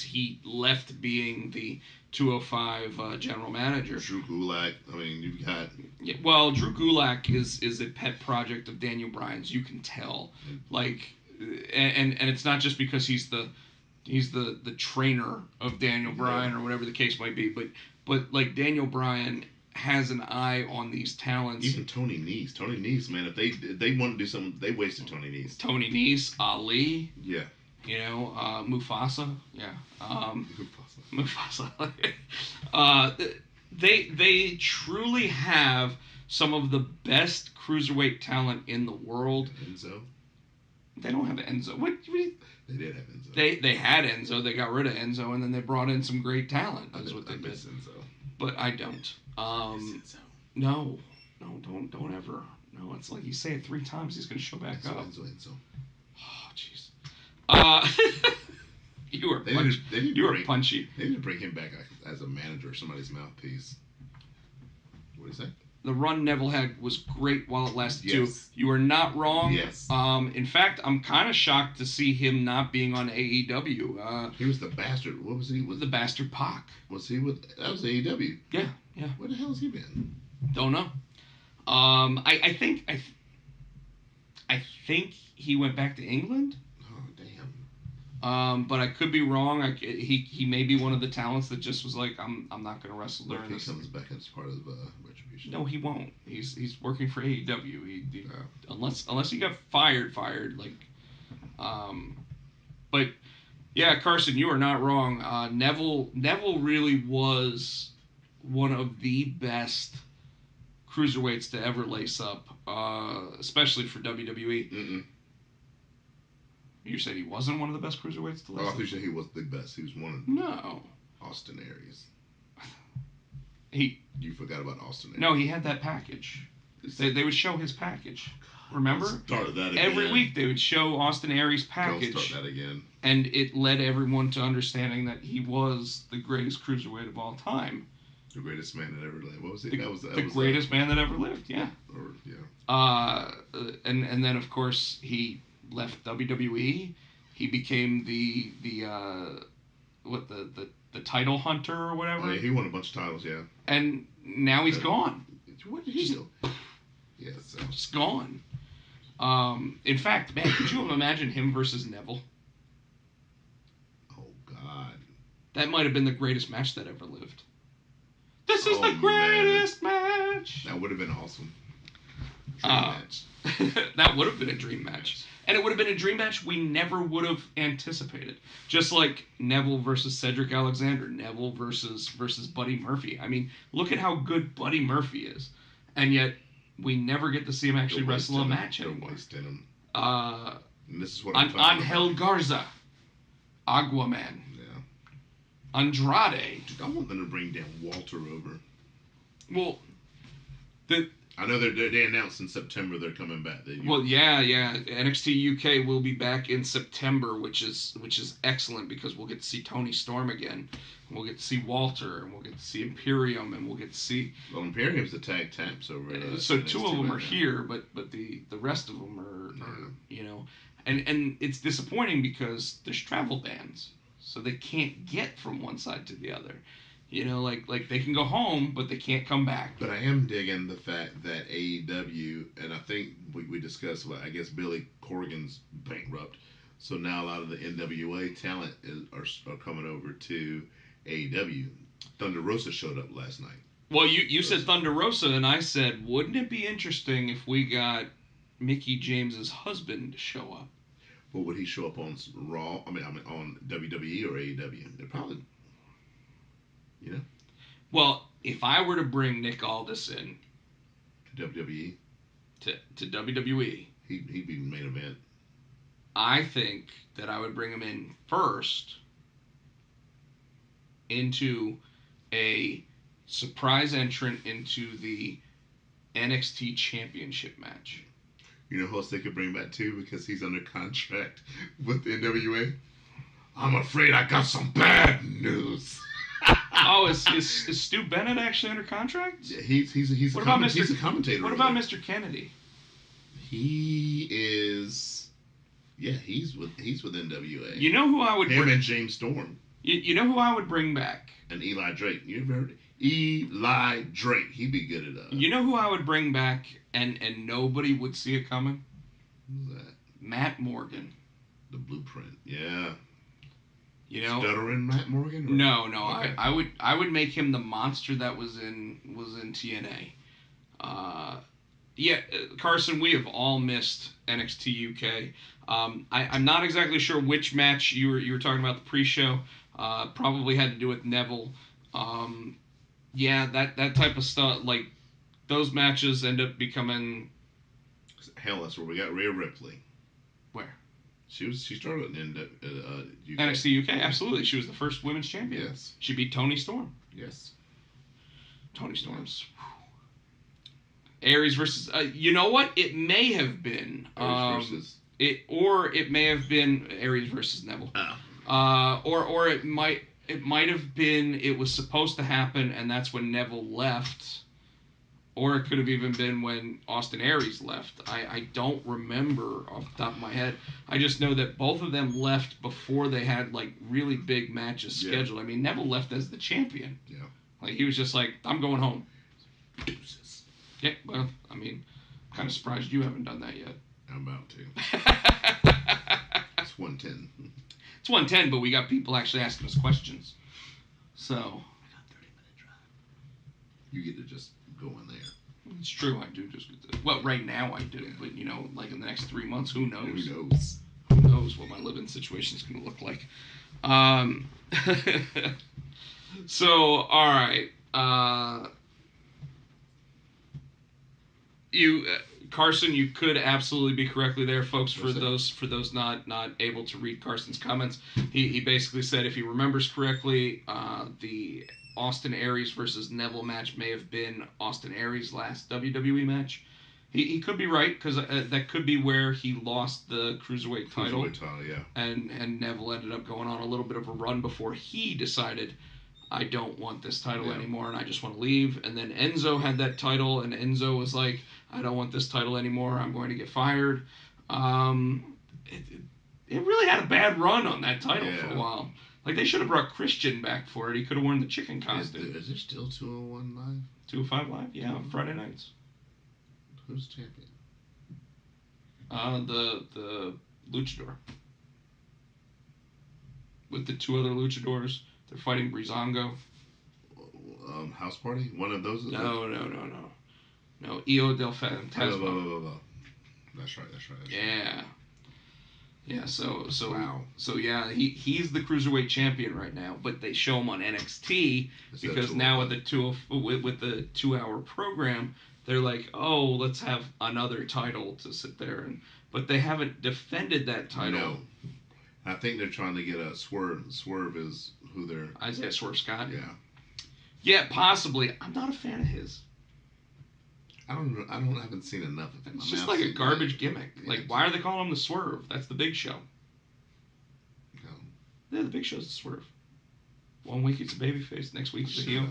he left being the 205 general manager. Drew Gulak. I mean, you've got. Yeah, well, Drew Gulak is a pet project of Daniel Bryan's. You can tell, like, and it's not just because he's the trainer of Daniel Bryan or whatever the case might be, but like Daniel Bryan has an eye on these talents. Even Tony Nese. Tony Nese, man, if they want to do something, they wasted Tony Nese. Tony Nese, Ali. Yeah. You know, Mufasa. Yeah. Mufasa. They truly have some of the best cruiserweight talent in the world. Enzo. They don't have Enzo. What? They did have Enzo. They had Enzo. They got rid of Enzo, and then they brought in some great talent. That's what they did. Enzo. But I don't. No, don't ever. No, it's like you say it 3 times, he's gonna show back up. Enzo. Oh, jeez. You are punchy. They need to bring him back as a manager or somebody's mouthpiece. What do you say? The run Neville had was great while it lasted too. Yes. You are not wrong. Yes. In fact, I'm kind of shocked to see him not being on AEW. He was the bastard. What was he? The bastard Pac. Was he with? That was AEW. Yeah. Where the hell has he been? Don't know. I think he went back to England. Oh damn. But I could be wrong. He may be one of the talents that just was like, I'm not going to wrestle What during if he this. comes back as part of Retribution? No, he won't. He's working for AEW. Unless he got fired. Like, but yeah, Carson, you are not wrong. Neville really was one of the best cruiserweights to ever lace up, especially for WWE. Mm-mm. You said he wasn't one of the best cruiserweights to lace I up? thought he was the best. He was one of No. Austin Aries. You forgot about Austin Aries. No, he had that package. They would show his package. Remember? Start that again. Every week they would show Austin Aries' package. Don't start that again. And it led everyone to understanding that he was the greatest cruiserweight of all time. The greatest man that ever lived. What was it? The greatest man that ever lived, yeah. And then, of course, he left WWE. He became the title hunter or whatever. Oh, yeah, he won a bunch of titles, yeah. And now he's gone. Where did he go? Yeah, so. Just gone. In fact, man, could you imagine him versus Neville? Oh, God. That might have been the greatest match that ever lived. This is the greatest match. That would have been awesome. Dream match. That would have been a dream match. And it would have been a dream match we never would have anticipated. Just like Neville versus Cedric Alexander, Neville versus Buddy Murphy. I mean, look at how good Buddy Murphy is. And yet, we never get to see him actually wrestle a match anymore. And this is what I'm talking Angel Garza. Aquaman. Yeah. Andrade. Dude, I want them to bring down Walter over. Well, I know they announced in September they're coming back. Yeah. NXT UK will be back in September, which is excellent because we'll get to see Tony Storm again. We'll get to see Walter, and we'll get to see Imperium, and we'll get to see. Well, Imperium's the tag champs over. So NXT 2 of them are here, but the rest of them are and it's disappointing because there's travel bans, so they can't get from one side to the other. Like they can go home, but they can't come back. But I am digging the fact that AEW, and I think we discussed, I guess Billy Corgan's bankrupt, so now a lot of the NWA talent are coming over to AEW. Thunder Rosa showed up last night. Well, you said Thunder Rosa, and I said, wouldn't it be interesting if we got Mickie James's husband to show up? Well, would he show up on Raw? I mean on WWE or AEW? They're probably. Well, if I were to bring Nick Aldis in to WWE, to WWE, he'd be the main event. I think that I would bring him in first into a surprise entrant into the NXT Championship match. You know who else they could bring back too because he's under contract with the NWA? I'm afraid I got some bad news. Oh, is Stu Bennett actually under contract? Yeah, he's a commentator. What about Mr. Kennedy? He is. Yeah, he's with NWA. You know who I would bring? And James Storm. You know who I would bring back? And Eli Drake. You ever heard Eli Drake? He'd be good at You know who I would bring back, and nobody would see it coming? Who's that? Matt Morgan. The Blueprint. Yeah. You know, Stuttering Matt Morgan? Or? No. Okay. I would make him the monster that was in TNA. Carson, we have all missed NXT UK. I'm not exactly sure which match you were talking about the pre-show. Probably had to do with Neville. That type of stuff. Like those matches end up becoming. Hell, that's where we got Rhea Ripley. Where? She started in UK. NXT UK, absolutely. She was the first women's champion. Yes. She beat Toni Storm. Yes. Toni Storm's. Aries versus. You know what? It may have been. Aries versus. It may have been Aries versus Neville. Oh. Or it might have been. It was supposed to happen, and that's when Neville left. Or it could have even been when Austin Aries left. I don't remember off the top of my head. I just know that both of them left before they had like really big matches scheduled. I mean, Neville left as the champion. Yeah. Like he was just like, I'm going home. Deuces. Yeah, well, I mean, kind of surprised you haven't done that yet. I'm about to. It's 110. It's 110, but we got people actually asking us questions. So. I got a 30-minute drive. You get to just go in there. It's true, I do just get to. Well, right now I do, but you know, like in the next 3 months, who knows? Who knows? Who knows what my living situation is going to look like? So, all right. Carson, you could absolutely be correctly there, folks. For those not able to read Carson's comments, he basically said if he remembers correctly, the Austin Aries versus Neville match may have been Austin Aries' last WWE match. He could be right because that could be where he lost the cruiserweight title. Yeah. And Neville ended up going on a little bit of a run before he decided, I don't want this title anymore and I just want to leave. And then Enzo had that title and Enzo was like, I don't want this title anymore. I'm going to get fired. It really had a bad run on that title for a while. Like they should have brought Christian back for it. He could have worn the chicken costume. Is there still 201 Live? 205 Live? Yeah, on Friday nights. Who's champion? The Luchador. With the two other Luchadors. They're fighting Breezango. House Party? One of those? No. No, Io del Fantasma. That's right. Yeah, so wow. So yeah, he's the cruiserweight champion right now, but they show him on NXT because now with the 2-hour program, they're like, oh, let's have another title to sit there but they haven't defended that title. No. I think they're trying to get a Swerve. Swerve is who they're... Isaiah Swerve Scott? Yeah. Yeah, possibly. I'm not a fan of his. I haven't seen enough of him. It's just like a garbage gimmick. Yeah, like, why are they calling him the Swerve? That's the Big Show. No. Yeah, the Big Show's the Swerve. 1 week it's a babyface, next week it's a heel.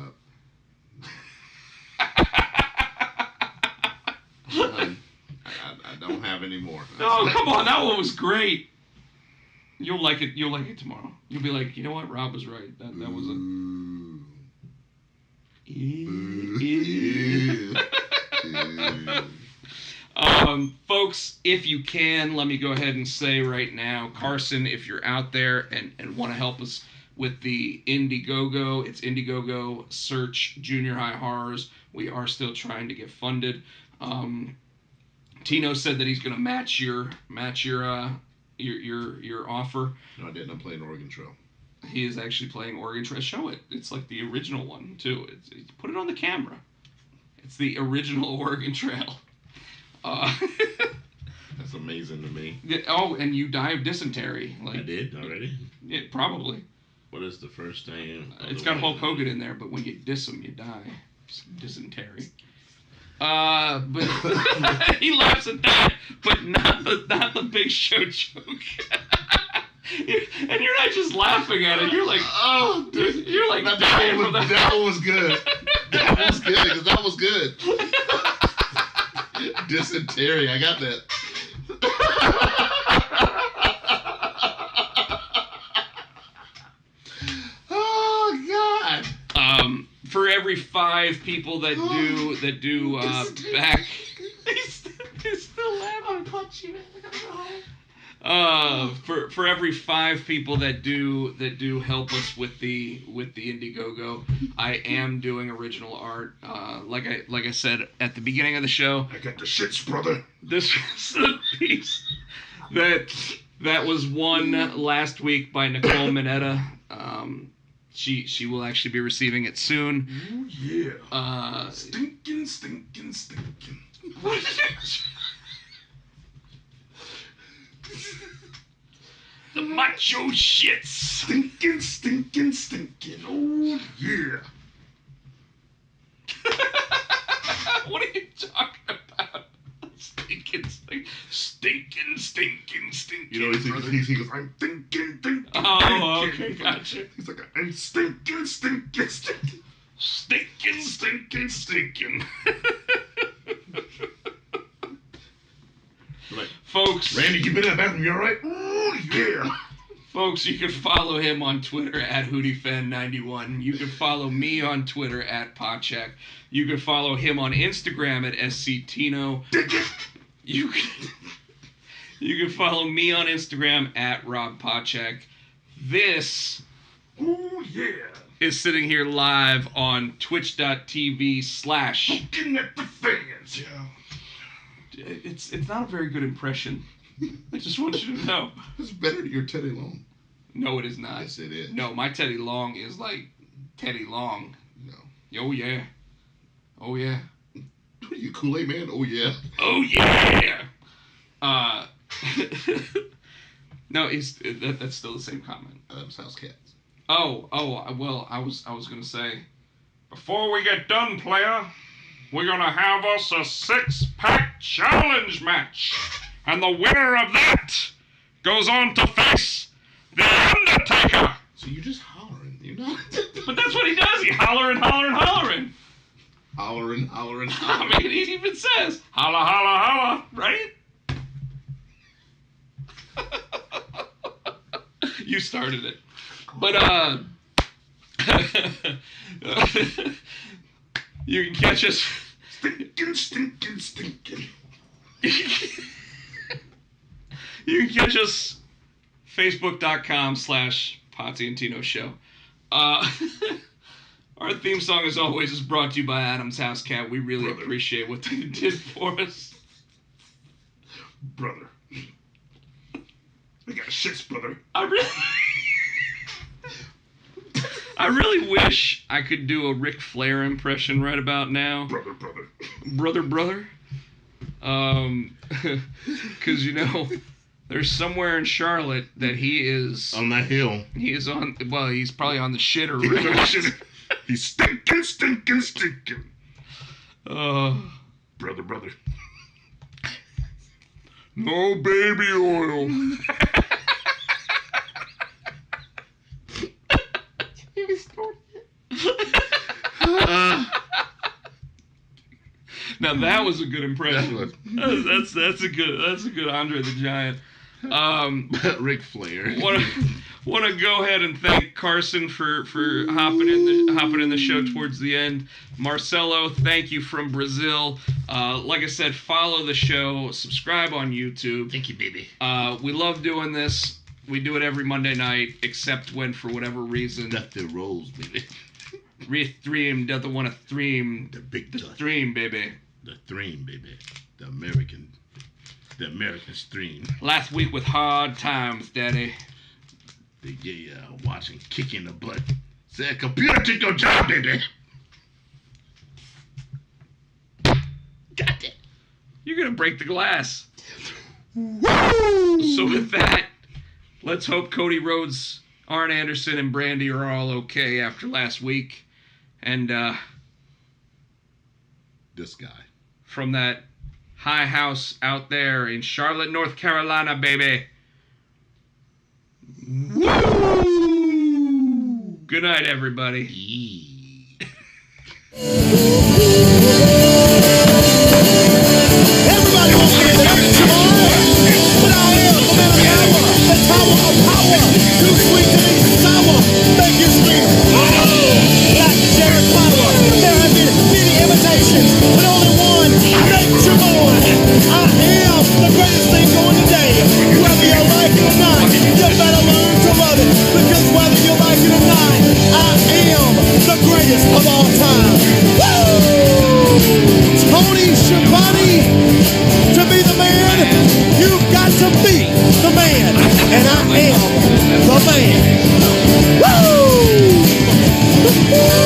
I don't have any more. No, come on, that one was great. You'll like it. You'll like it tomorrow. You'll be like, you know what? Rob was right. That was a. Folks, if you can, let me go ahead and say right now, Carson, if you're out there and want to help us with the Indiegogo, it's Indiegogo search Junior High Horrors. We are still trying to get funded. Tino said that he's going to match your offer. No, I didn't. I'm playing Oregon Trail. He is actually playing Oregon Trail. Show it. It's like the original one too. Put it on the camera. It's the original Oregon Trail. That's amazing to me. Oh, and you die of dysentery. Like, I did already? Yeah, probably. What is the first thing? It's got Hulk Hogan in there, but when you diss him, you die. Dysentery. But he laughs at that, but not the Big Show joke. And you're not just laughing at it. You're like, oh, dude, you're like that one was good. That was good because that was good. Dysentery, I got that. every 5 people that do back. He's still laughing. For every 5 people that do help us with the Indiegogo, I am doing original art. Like I said at the beginning of the show, I got the shits, brother. this was a piece that was won last week by Nicole Minetta. She will actually be receiving it soon. Ooh, yeah. Stinking. What did you? The macho shits. Stinking. Oh, yeah. What are you talking about? Stinking. You know, he goes, I'm thinking. Oh, okay, gotcha. He's like, I'm stinking. Stinking. Like, Folks. Randy, you been in that bathroom, you alright? Oh, yeah. Folks, you can follow him on Twitter at HootieFan91. You can follow me on Twitter at Potchak. You can follow him on Instagram at SCTino. You can follow me on Instagram at Rob Potchak. This is sitting here live on twitch.tv/ Looking at the fans, yeah. It's not a very good impression. I just want you to know. It's better than your Teddy Long. No, it is not. Yes, it is. No, my Teddy Long is like Teddy Long. No. Oh, yeah. Oh, yeah. What are you, Kool-Aid man? Oh, yeah. Oh, yeah. No, that's still the same comment. Adam's House Cats. Oh, well, I was gonna say, before we get done, player, we're gonna have us a 6-pack challenge match, and the winner of that goes on to face the Undertaker. So you're just hollering, you're not. But that's what he does. He hollering. Hollering. I mean, he even says holla, holla, holla, right? You started it. But, you can catch us. Stinking. You can catch us Facebook.com/Potsy and Tino Show. Our theme song, as always, is brought to you by Adam's House Cat. We really appreciate what they did for us. Brother. I got shits, brother. I really wish I could do a Ric Flair impression right about now. Brother. Because, you know, there's somewhere in Charlotte that he is... On that hill. He is on... Well, he's probably on the shitter right. He's stinking. Brother. No baby oil. Now that was a good impression. That's a good Andre the Giant. Ric Flair. Want to go ahead and thank Carson for hopping in the show towards the end. Marcelo, thank you from Brazil. Like I said, follow the show, subscribe on YouTube. Thank you, baby. We love doing this. We do it every Monday night, except when, for whatever reason, the rolls, baby. Re-thream doesn't want to thream the stream, baby. The thream, baby. The American stream. Last week with hard times, Daddy. Yeah, watching kick in the butt. Say, computer did your job, baby. Got it. You're gonna break the glass. So with that, let's hope Cody Rhodes, Arn Anderson, and Brandy are all okay after last week. And this guy from that high house out there in Charlotte, North Carolina, baby. Woo! Good night, everybody. Everybody wants to get hurt tomorrow, but I am the tower of power. Too sweet to be sour. Make you scream, oh! Like Jared Power. I am the greatest thing going today. Whether you like it or not, you better learn to love it. Because whether you like it or not, I am the greatest of all time. Woo! Tony Schiavone, to be the man, you've got to be the man. And I am the man. Woo!